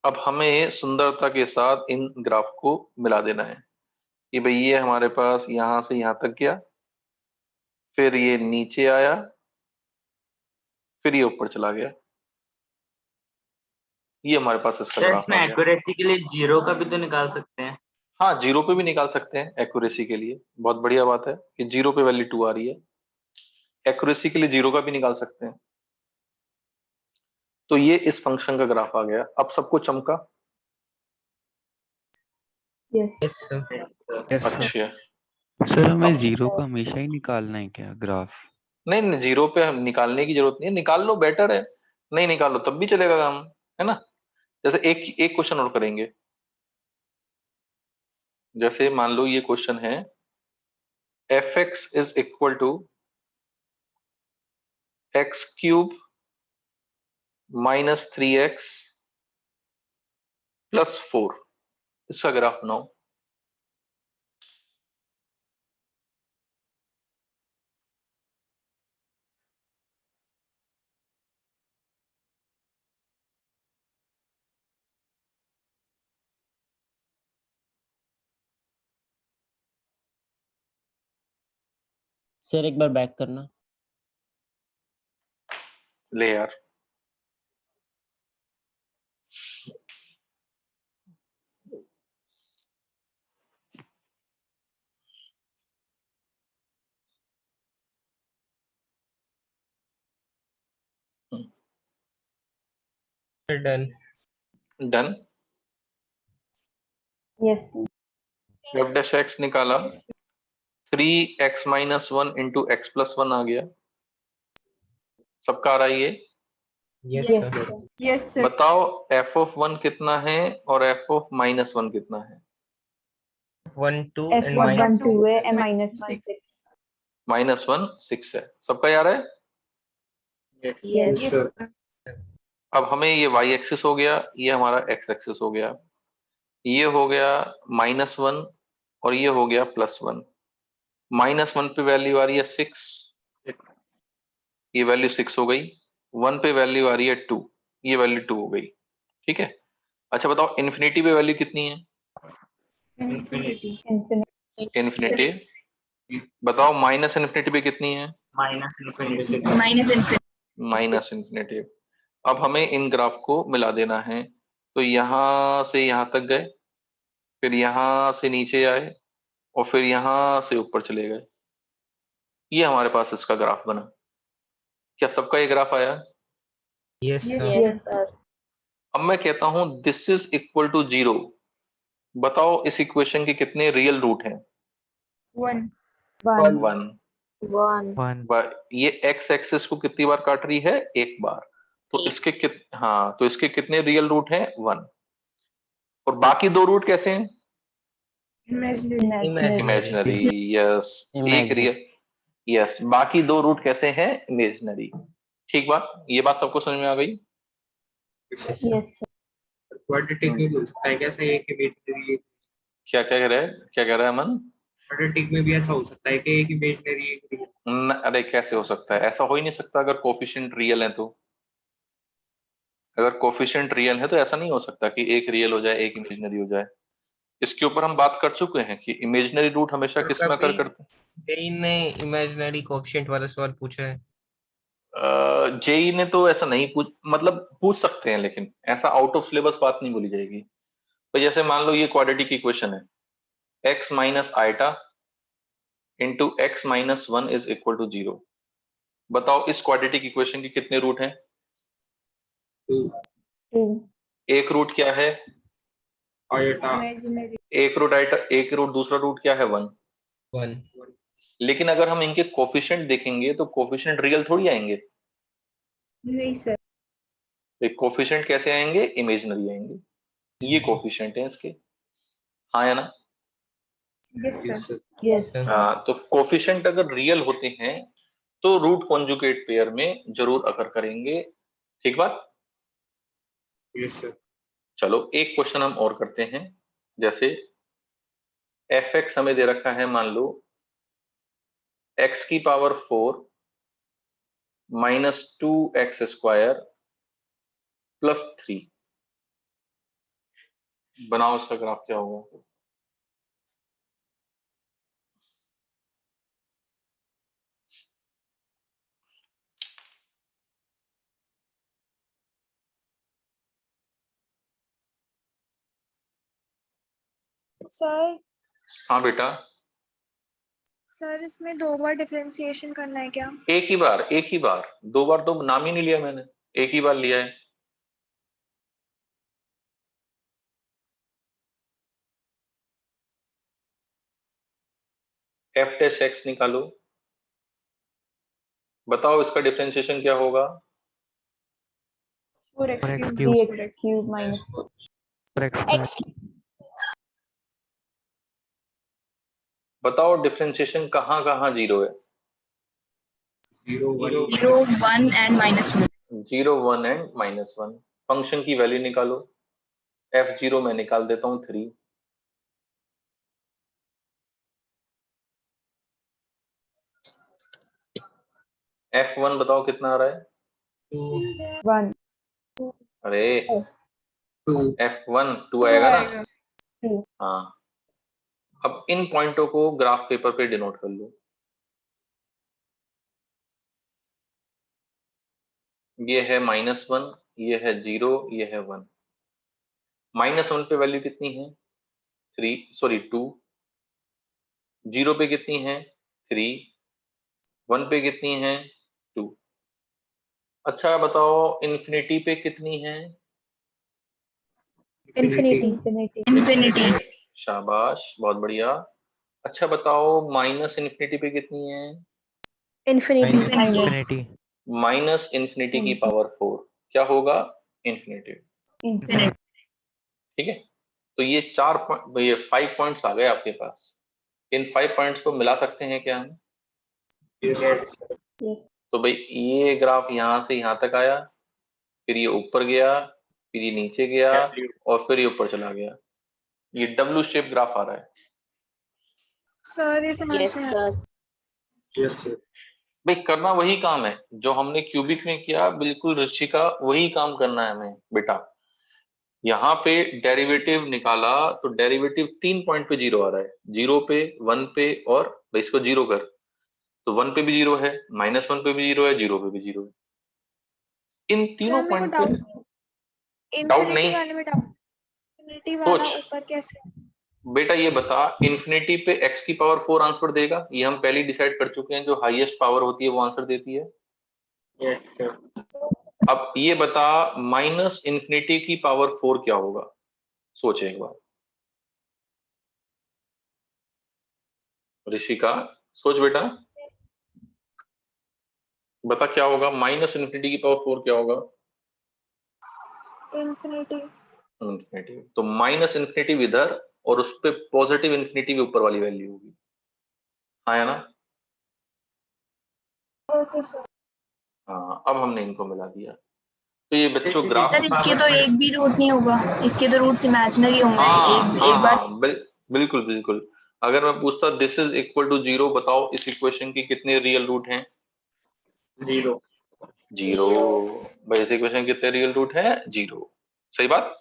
अब हमें सुंदरता के साथ इन ग्राफ को मिला देना है कि भाई ये हमारे पास यहाँ से यहाँ तक गया, फिर ये नीचे आया, फिर ये ऊपर चला गया। ये हमारे पास इसका सर ग्राफ इसमें आ गया। एक्यूरेसी के लिए 0 का भी तो निकाल सकते हैं। हाँ, 0 पे भी निकाल सकते हैं एक्यूरेसी के लिए। बहुत बढ़िया बात है कि 0 पे वैल्यू 2 आ रही है। एक्यूरेसी के लिए 0 का भी निकाल सकते हैं। तो ये इस फंक्शन का ग्राफ आ गया। अब सबको चमका? Yes sir. अच्छा, सर हमें अब 0 का हमेशा ही निकालना है क्या ग्राफ? नहीं नहीं, 0 पे हम निकालने की जरूरत नहीं है। निकाल लो, बेटर है। नहीं निकालो तब भी चलेगा काम, है ना। जैसे एक एक क्वेश्चन और करेंगे। जैसे मान लो ये क्वेश्चन है, f(x) is equal to x³ -3x + 4। इसका ग्राफ बनाओ। सर एक बार बैक करना। ले यार, डन। डन। f(x) निकाला, 3x - 1 × x + 1 आ गया। सबका आ रहा है ये? Yes sir. यस सर बताओ f(1) कितना है और f(-1) कितना है? 1 2 F एंड 1 2 है -1 and -1 6 -1 6 है। सबका याद है? Yes. यस अब हमें ये y एक्सिस हो गया, ये हमारा x एक्सिस हो गया, ये हो गया -1 और ये हो गया +1। -1 पे वैल्यू आ रही है 6, ये वैल्यू 6 हो गई। 1 पे वैल्यू आ रही है 2, ये वैल्यू 2 हो गई। ठीक है। अच्छा बताओ इन्फिनिटी पे वैल्यू कितनी है? इन्फिनिटी। इन्फिनिटी। बताओ -इन्फिनिटी पे कितनी है? -इन्फिनिटी। -इन्फिनिटी। अब हमें इन ग्राफ को मिला देना है। तो यहाँ से यहाँ तक गए, फिर यहाँ से नीचे आए, और फिर यहाँ से ऊपर चले गए। ये हमारे पास इसका ग्राफ बना। क्या सबका ये ग्राफ आया? Yes sir. Yes, sir. अब मैं कहता हूं दिस इज इक्वल टू 0। बताओ इस इक्वेशन के कितने रियल रूट हैं? 1. 1। 1. ये एक्स एक्सिस को कितनी बार काट रही है? एक बार। तो इसके तो इसके कितने रियल रूट हैं? 1। और बाकी दो रूट कैसे हैं? Imaginary. इमेजिनरी। यस, एक Imaginary. रियल। यस, बाकी दो रूट कैसे हैं? इमेजिनरी। ठीक बात, ये बात सबको समझ में आ गई? Yes Yes, sir. क्वाड्रेटिक में भी हो सकता है कैसे एक इमेजिनरी क्या क्या कह रहा है? क्या कह रहा है अमन? क्वाड्रेटिक में भी ऐसा हो सकता है कि एक इमेजिनरी एक real। अरे कैसे हो सकता है? ऐसा हो ही नहीं सकता अगर कोफिशिएंट रियल है तो। अगर कोफिशिएंट रियल है तो ऐसा नहीं हो सकता कि एक रियल हो जाए एक इमेजिनरी हो जाए। इसके ऊपर हम बात कर चुके हैं कि इमेजिनरी रूट हमेशा किस में अकर करते जेई ने इमेजिनरी कोएफिशिएंट वाला सवाल पूछा है। हैं। जेई ने तो ऐसा नहीं मतलब पूछ सकते हैं, लेकिन ऐसा आउट ऑफ सिलेबस बात नहीं बोली जाएगी। तो जैसे मान लो ये क्वाड्रेटिक इक्वेशन है, x minus eta into X minus 1 is equal to 0। बताओ इस क्वाड्रेटिक इक्वेशन के कितने रूट हैं? 2. एक रूट क्या है? Iota Imaginary. एक रूट आइटा, एक रूट, दूसरा रूट क्या है? 1। 1 लेकिन अगर हम इनके कोफिशिएंट देखेंगे तो कोफिशिएंट रियल थोड़ी आएंगे। नहीं सर. कोफिशिएंट कैसे आएंगे? इमेजिनरी आएंगे। ये कोफिशिएंट है इसके, हाँ या ना? Yes sir. Yes. सर। हाँ, तो कोफिशिएंट अगर रियल होते हैं तो रूट कॉन्जुगेट पेयर में जरूर अकर करेंगे। ठीक बात? Yes sir. चलो एक क्वेश्चन हम और करते हैं। जैसे एफ एक्स हमें दे रखा है, मान लो एक्स की power 4 minus 2x square plus 3। बनाओ इसका ग्राफ क्या होगा? सर हाँ बेटा, सर इसमें 2 बार डिफरेंशिएशन करना है क्या? एक ही बार, एक ही बार। 2 बार तो नाम ही नहीं लिया मैंने, एक ही बार लिया है। एफ टेस्ट एक्स निकालो, बताओ इसका डिफरेंशिएशन क्या होगा? 4x cubed. 3x cubed minus 4. x बताओ डिफरेंशिएशन कहाँ कहाँ जीरो है? 0 0, 1 and minus 1. 0, 1 and minus 1। Function की वैल्यू निकालो। f0 में निकाल देता हूँ 3। f1 बताओ कितना आ रहा है? 1. अरे 2 f1 2 आएगा ना? आएगा. 2. हाँ, अब इन पॉइंटों को ग्राफ पेपर पे डिनोट कर लो। ये है -1, ये है 0, ये है 1। -1 पे वैल्यू कितनी है? 2। 0 पे कितनी है? 3। 1 पे कितनी है? 2। अच्छा बताओ इन्फिनिटी पे कितनी है? Infinity. Infinity. Infinity. शाबाश, बहुत बढ़िया। अच्छा बताओ माइनस इन्फिनिटी पे कितनी है? इन्फिनिटी। Infinity. माइनस इन्फिनिटी की पावर 4 क्या होगा? इन्फिनिटी। Infinity. ठीक है, तो ये 5 पॉइंट्स आ गए आपके पास। इन 5 पॉइंट्स को मिला सकते हैं क्या हम? यस तो भाई ये ग्राफ यहाँ से यहाँ तक आया, फिर ये ऊपर गया, फिर ये नीचे गया, और फिर ये ऊपर चला गया। ये डब्ल्यू शेप ग्राफ आ रहा है। सर ये समझ Yes, में आया। sir. Yes sir. भाई करना वही काम है जो हमने क्यूबिक में किया, बिल्कुल ऋषिका, वही काम करना है हमें बेटा। यहाँ पे डेरिवेटिव निकाला तो डेरिवेटिव 3 पॉइंट पे 0 आ रहा है, 0 पे, 1 पे, और भाई इसको 0 कर तो 1 पे भी 0 है, -1 पे भी 0 है, 0 पे भी 0 है। इन तीनों सर मेरे को पॉइंट पे डाउट नहीं। इन्फिनिटी वाले में डाउट, इन्फिनिटी वाला सोच ऊपर कैसे? बेटा, ये बता इन्फिनिटी पे x की पावर 4 आंसर देगा? ये हम पहले डिसाइड कर चुके हैं, जो हाईएस्ट पावर होती है वो आंसर देती है। Yes, sir. अब ये बता माइनस इन्फिनिटी की पावर 4 क्या होगा, सोच एक बार। ऋषिका सोच बेटा, बता क्या होगा, माइनस इन्फिनिटी की पावर 4 क्या होगा। इंफिनिटी। इन्फिनिटी, तो माइनस इन्फिनिटी इधर और उस पे पॉजिटिव इन्फिनिटी भी ऊपर वाली वैल्यू होगी, हाँ या ना। Okay sir. हाँ अब हमने इनको मिला दिया, तो ये बच्चों जैसे ग्राफ। सर इसके तो एक भी रूट नहीं होगा, इसके तो रूट्स इमेजिनरी होंगे। हाँ एक हाँ एक बार हाँ बिल्कुल बिल्कुल। अगर मैं पूछता दिस इज इक्वल टू 0, बताओ इस इक्वेशन की कितने रियल रूट हैं। 0। 0। भाई इस इक्वेशन के कितने रियल रूट हैं, 0। सही बात।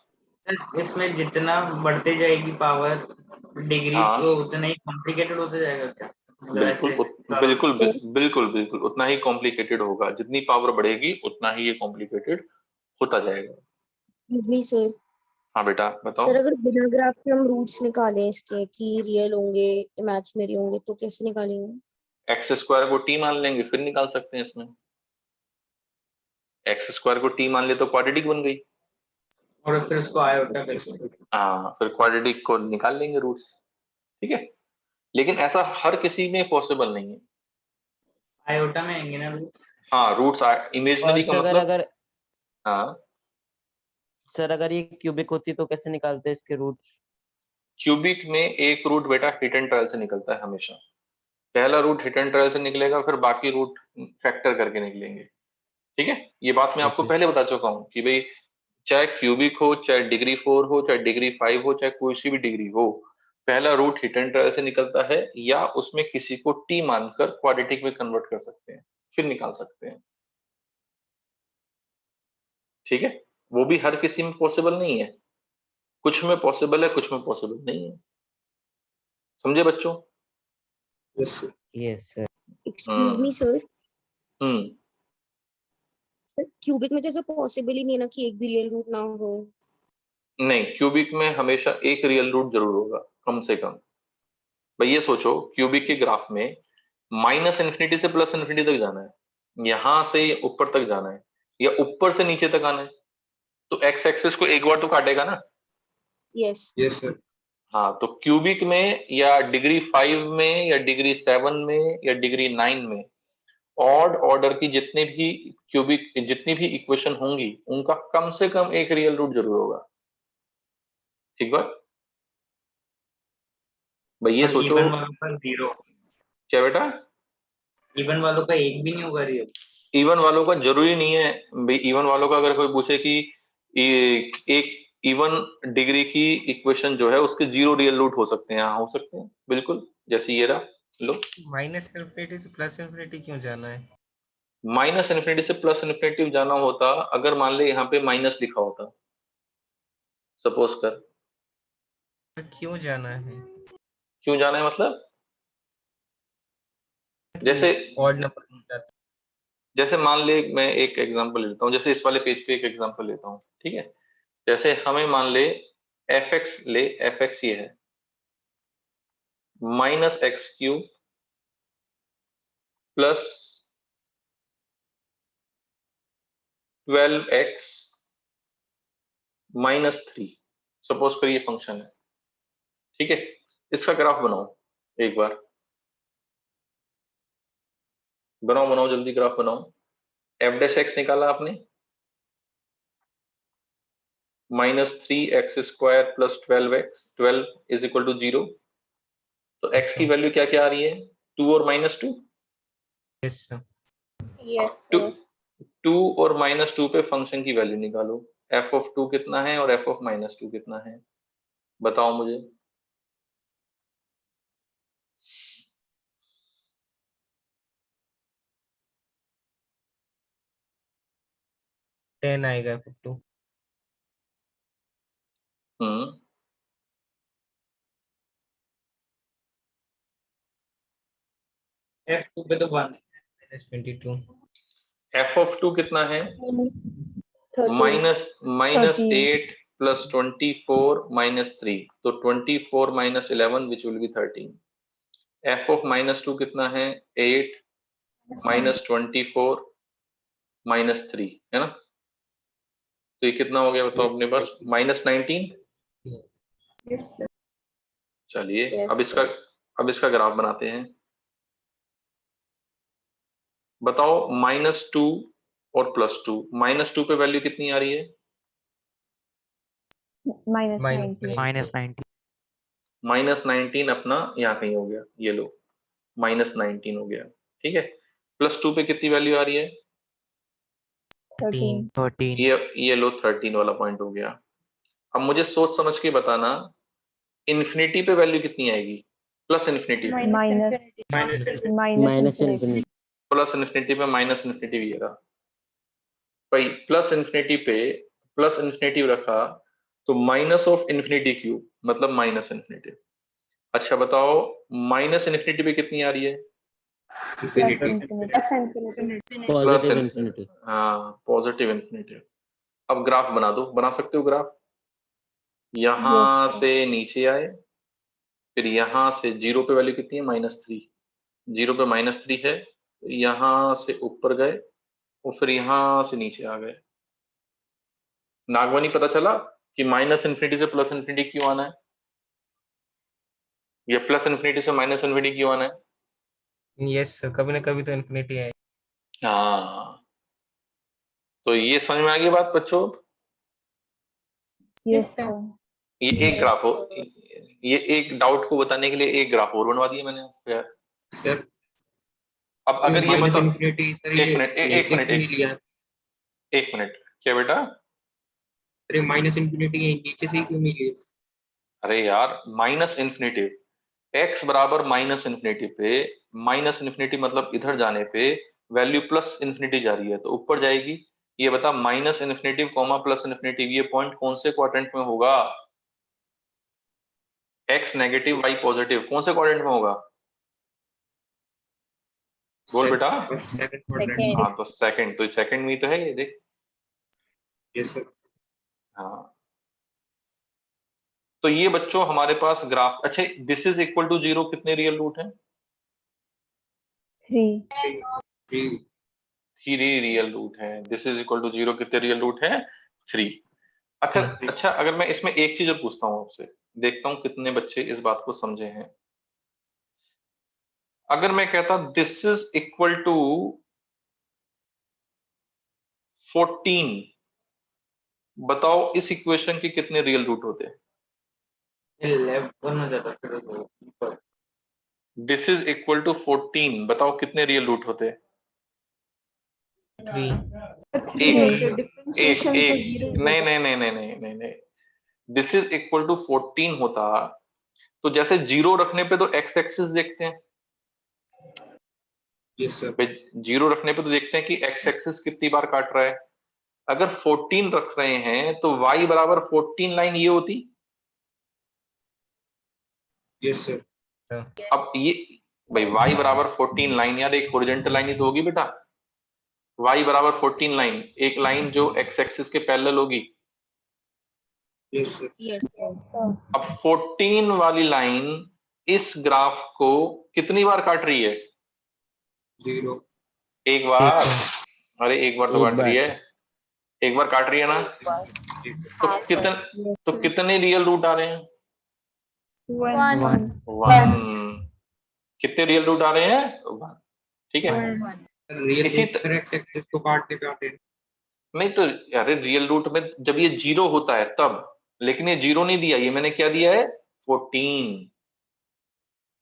इसमें जितना बढ़ते जाएगी पावर डिग्री, हाँ तो उतना ही कॉम्प्लिकेटेड होता जाएगा क्या, मतलब बिल्कुल ऐसे बिल्कुल Sir, बिल्कुल बिल्कुल उतना ही कॉम्प्लिकेटेड होगा, जितनी पावर बढ़ेगी उतना ही ये कॉम्प्लिकेटेड होता जाएगा। नहीं सर। हाँ बेटा सर बताओ। अगर बिना ग्राफ के हम रूट्स निकालें इसके कि रियल होंगे इमेजिनरी होंगे तो कैसे निकालेंगे? एक्स स्क्वायर को टी मान लेंगे फिर निकाल सकते हैं इसमें। एक्स स्क्वायर को टी मान ले तो क्वाड्रेटिक बन गई। और फिर उसको आयोटा करके हाँ फिर क्वाड्रेटिक को निकाल लेंगे रूट्स, ठीक है। लेकिन ऐसा हर किसी में पॉसिबल नहीं है। आयोटा में आएंगे ना रूट। हाँ रूट्स और इमेजिनरी का सर मतलब। अगर हाँ सर अगर ये क्यूबिक होती तो कैसे निकालते हैं इसके रूट? क्यूबिक में एक रूट बेटा हिट एंड ट्रायल से निकलता है हमेशा। पहला रूट हिट एंड ट्रायल से निकलेगा, फिर बाकी रूट फैक्टर करके निकलेंगे, ठीक है। ये बात मैं आपको ओके। पहले बता चुका हूँ कि भाई चाहे क्यूबिक हो, चाहे डिग्री 4 हो, चाहे डिग्री 5 हो, चाहे कोई सी भी डिग्री हो, पहला रूट हिट एंड ट्रायल से निकलता है, या उसमें किसी को टी मानकर क्वाड्रेटिक में कन्वर्ट कर सकते हैं, फिर निकाल सकते हैं, ठीक है। वो भी हर किसी में पॉसिबल नहीं है, कुछ में पॉसिबल है कुछ में पॉसिबल नहीं है, समझे बच्चों। Yes sir. Excuse me sir. Hmm. Sir cubic में तो ऐसा पॉसिबल ही नहीं है ना कि एक भी रियल रूट ना हो। नहीं क्यूबिक में हमेशा एक रियल रूट जरूर होगा कम से कम। भाई ये सोचो क्यूबिक के ग्राफ में माइनस इन्फिनिटी से प्लस इन्फिनिटी तक जाना है, यहां से ऊपर तक जाना है, या ऊपर से नीचे तक आना है, तो एक्स एक्सिस को एक बार तो काटेगा ना। यस। Yes sir. हाँ तो क्यूबिक में या डिग्री 5 में या डिग्री 7 में या डिग्री 9 में ऑड ऑर्डर की जितने भी क्यूबिक जितनी भी इक्वेशन होंगी उनका कम से कम एक रियल रूट जरूर होगा, ठीक बात। भाई ये और सोचो। इवन वालों का 0। क्या बेटा, इवन वालों का एक भी नहीं होगा रियल। इवन वालों का जरूरी नहीं है। भाई इवन वालों का अगर कोई पूछे कि एक इवन डिग्री की इक्वेशन जो है उसके 0 रियल रूट हो सकते हैं, हाँ हो सकते हैं बिल्कुल, जैसे ये रहा लो। माइनस इन्फिनिटी से प्लस इन्फिनिटी क्यों जाना है? माइनस इन्फिनिटी से प्लस इन्फिनिटी जाना होता अगर मान ले यहाँ पे माइनस लिखा होता, सपोज कर। तो क्यों जाना है? क्यों जाना है मतलब, कि जैसे ऑड नंबर हो जाता जैसे मान ले मैं एक एग्जांपल लेता हूँ, जैसे इस वाले पेज पे एक एग्जांपल लेता हूँ, ठीक है। जैसे हमें मान ले एफ एक्स ले, एफ एक्स ये है minus x cube plus 12x minus 3, suppose कर ये फंक्शन है, ठीक है। इसका ग्राफ बनाओ एक बार, बनाओ बनाओ जल्दी ग्राफ बनाओ। एफ डैश एक्स निकाला आपने, -3x² plus 12x, 12 is equal to 0, तो है। x की वैल्यू क्या क्या आ रही है, 2 और -2। Yes sir. Yes two sir. 2 और -2 पे फंक्शन की वैल्यू निकालो, f ऑफ 2 कितना है और f ऑफ -2 कितना है, बताओ मुझे। 10 आएगा फिर 2। हम्म। F2 पे तो 1। -22। f ऑफ 2 कितना है, 13। माइनस 8 प्लस 24 -3, तो 24 - 11 which will be 13। f of -2 कितना है, 8 - 24 -3 है ना। तो ये कितना हो गया बताओ अपने पास, -19। चलिए अब इसका ग्राफ बनाते हैं। बताओ -2 और +2, -2 पे वैल्यू कितनी आ रही है? -19 -19 अपना यहाँ कहीं हो गया, ये लो -19 हो गया, ठीक है। +2 पे कितनी वैल्यू आ रही है? 13 ये लो 13 वाला पॉइंट हो गया। अब मुझे सोच समझ के बताना, इन्फिनिटी पे वैल्यू कितनी आएगी? प्लस इन्फिनिटी पे, -∞ प्लस इन्फिनिटी पे -∞ भी है भाई। प्लस इन्फिनिटी रखा तो -∞³ मतलब -∞। अच्छा बताओ -∞ पे कितनी आ रही है? Positive infinity. हाँ पॉजिटिव इन्फिनिटी। अब ग्राफ बना दो, बना सकते हो ग्राफ। यहां से नीचे आए, फिर यहां से 0 पे वैल्यू कितनी है? -3। 0 पे -3 है, यहां से ऊपर गए और फिर यहां से नीचे आ गए। नागवानी पता चला कि -∞ से +∞ क्यों आना है, या +∞ से -∞ क्यों आना है? यस सर, कभी ना कभी तो इन्फिनिटी है। हाँ तो ये समझ में आ गई बात बच्चों। ये एक ग्राफ हो, ये एक डाउट को बताने के लिए एक ग्राफ और बनवा दिया मैंने आपको यार। सर अब अगर ये बताओ, इन्फिनिटी सर, ये एक मिनट क्या बेटा? अरे -∞ नीचे से ही क्यों नहीं लिए? अरे यार -∞, x बराबर -∞ पे, -∞ मतलब इधर जाने पे वैल्यू +∞ जा रही है तो ऊपर जाएगी। ये बता -∞, +∞, ये पॉइंट कौन से क्वाड्रेंट में होगा? x नेगेटिव y पॉजिटिव, कौन से क्वाड्रेंट में होगा? बोल बेटा। सेकंड। हाँ तो सेकंड, तो सेकंड में ही तो है ये, देख। Yes sir. हाँ तो ये बच्चों हमारे पास ग्राफ। अच्छा दिस इज इक्वल टू 0 कितने रियल रूट हैं? 3 रियल रूट है। दिस इज इक्वल टू 0 कितने रियल रूट है? 3। अच्छा अगर मैं इसमें एक चीज और पूछता हूँ आपसे, देखता हूँ कितने बच्चे इस बात को समझे हैं। अगर मैं कहता दिस इज इक्वल टू 14, बताओ इस इक्वेशन के कितने रियल रूट होते हैं? 11 हो जाता फिर ऊपर। दिस इज इक्वल टू 14, बताओ कितने रियल रूट होते हैं? 3 एक नहीं, दिस इज इक्वल टू 14 होता तो जैसे 0 रखने पे तो एक्स एक्सिस देखते हैं। Yes sir. 0 रखने पे तो देखते हैं कि एक्स एक्सिस कितनी बार काट रहा है। अगर 14 रख रहे हैं तो y बराबर 14 लाइन ये होती। Yes sir. अब ये भाई y बराबर 14 लाइन, यार एक हॉरिजॉन्टल लाइन ही तो होगी बेटा। y बराबर 14 लाइन, एक लाइन जो x एक्सिस के पैरेलल होगी। Yes sir. अब 14 वाली लाइन इस ग्राफ को कितनी बार काट रही है? 0। एक बार। अरे एक बार तो एक काट रही है, एक बार काट रही है ना। तो कितने रियल रूट आ रहे हैं? 1। कितने रियल रूट आ रहे हैं? 1। ठीक है। रियल इसी रूट सर एक्स एक्सिस को काटने पे आते हैं। नहीं तो अरे रियल रूट में जब ये 0 होता है तब, लेकिन ये 0 नहीं दिया, ये मैंने क्या दिया है? 14।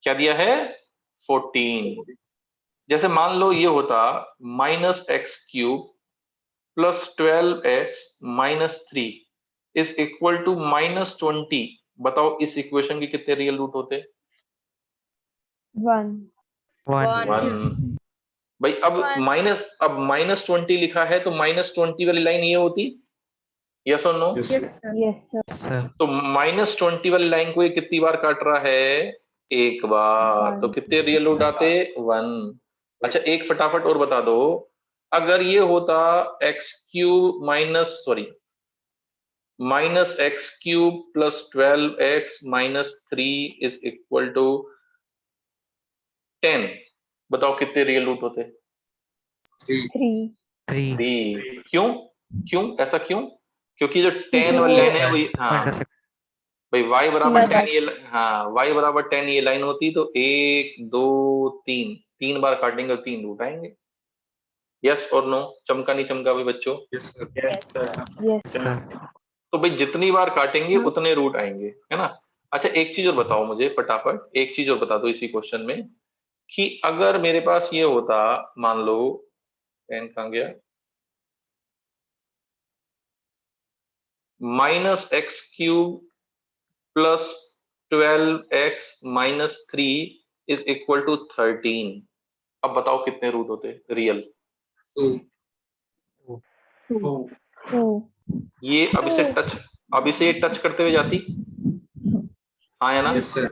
क्या दिया है? 14। जैसे मान लो ये होता -x³ +12x -3 is equal to -20, बताओ इस इक्वेशन के कितने रियल रूट होते? 1 भाई अब -20 लिखा है तो -20 वाली लाइन ये होती। यस और नो? सर। तो -20 वाली लाइन को ये कितनी बार काट रहा है? एक बार। तो कितने रियल रूट आते? 1। अच्छा एक फटाफट और बता दो, अगर ये होता x³ -x³ +12x -3 is equal to 10, बताओ कितने रियल रूट होते? 3। 3। क्यों ऐसा क्यों? क्योंकि जो 10 वाली लाइन है वो, हाँ भाई y बराबर 10 ये, हाँ y बराबर 10 ये लाइन होती तो 1 2 3 3 बार काटेंगे और 3 रूट आएंगे। यस और नो? चमका नहीं चमका भाई बच्चों? Yes sir. तो भाई जितनी बार काटेंगे उतने रूट आएंगे, है ना? अच्छा एक चीज और बताओ मुझे फटाफट, एक चीज और बता दो इसी क्वेश्चन में, कि अगर मेरे पास ये होता, मान लो पेन कहाँ गया, -x³ plus 12x minus 3 is equal to 13। अब बताओ कितने रूट होते रियल? 2 ये अब इसे ये टच करते हुए जाती, हाँ या ना? Yes sir.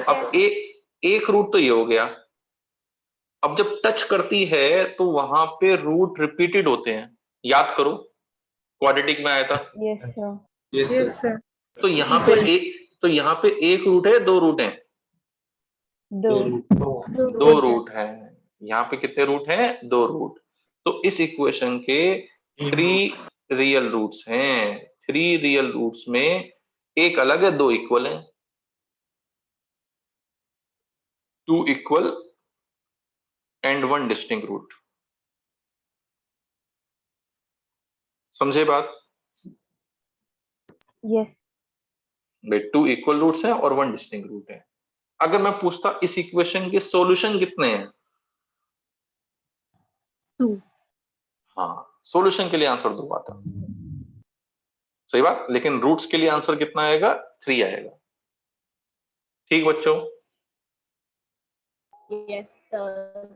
अब एक रूट तो ये हो गया। अब जब टच करती है तो वहां पे रूट रिपीटेड होते हैं, याद करो क्वाड्रेटिक में आया था। Yes sir. तो यहाँ पे एक रूट है, दो रूट है? दो रूट है। यहाँ पे कितने रूट हैं? 2 रूट। तो इस इक्वेशन के 3 रियल रूट्स हैं। 3 रियल रूट्स में एक अलग है, 2 इक्वल हैं। 2 इक्वल एंड 1 डिस्टिंक्ट रूट। समझे बात? यस। 2 इक्वल रूट्स हैं और 1 डिस्टिंक्ट रूट है। अगर मैं पूछता इस इक्वेशन के सॉल्यूशन कितने हैं? 2। हाँ, सॉल्यूशन के लिए आंसर 2 आता, सही बात। लेकिन रूट्स के लिए आंसर कितना आएगा? 3 आएगा। ठीक बच्चों? Yes sir.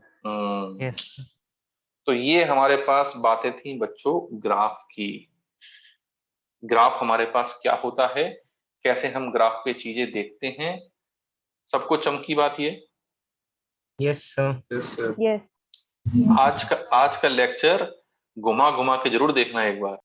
यस तो ये हमारे पास बातें थी बच्चों ग्राफ की। ग्राफ हमारे पास क्या होता है, कैसे हम ग्राफ पे चीजें देखते हैं, सबको चमकी बात ये। Yes sir yes. आज का लेक्चर घुमा घुमा के जरूर देखना एक बार।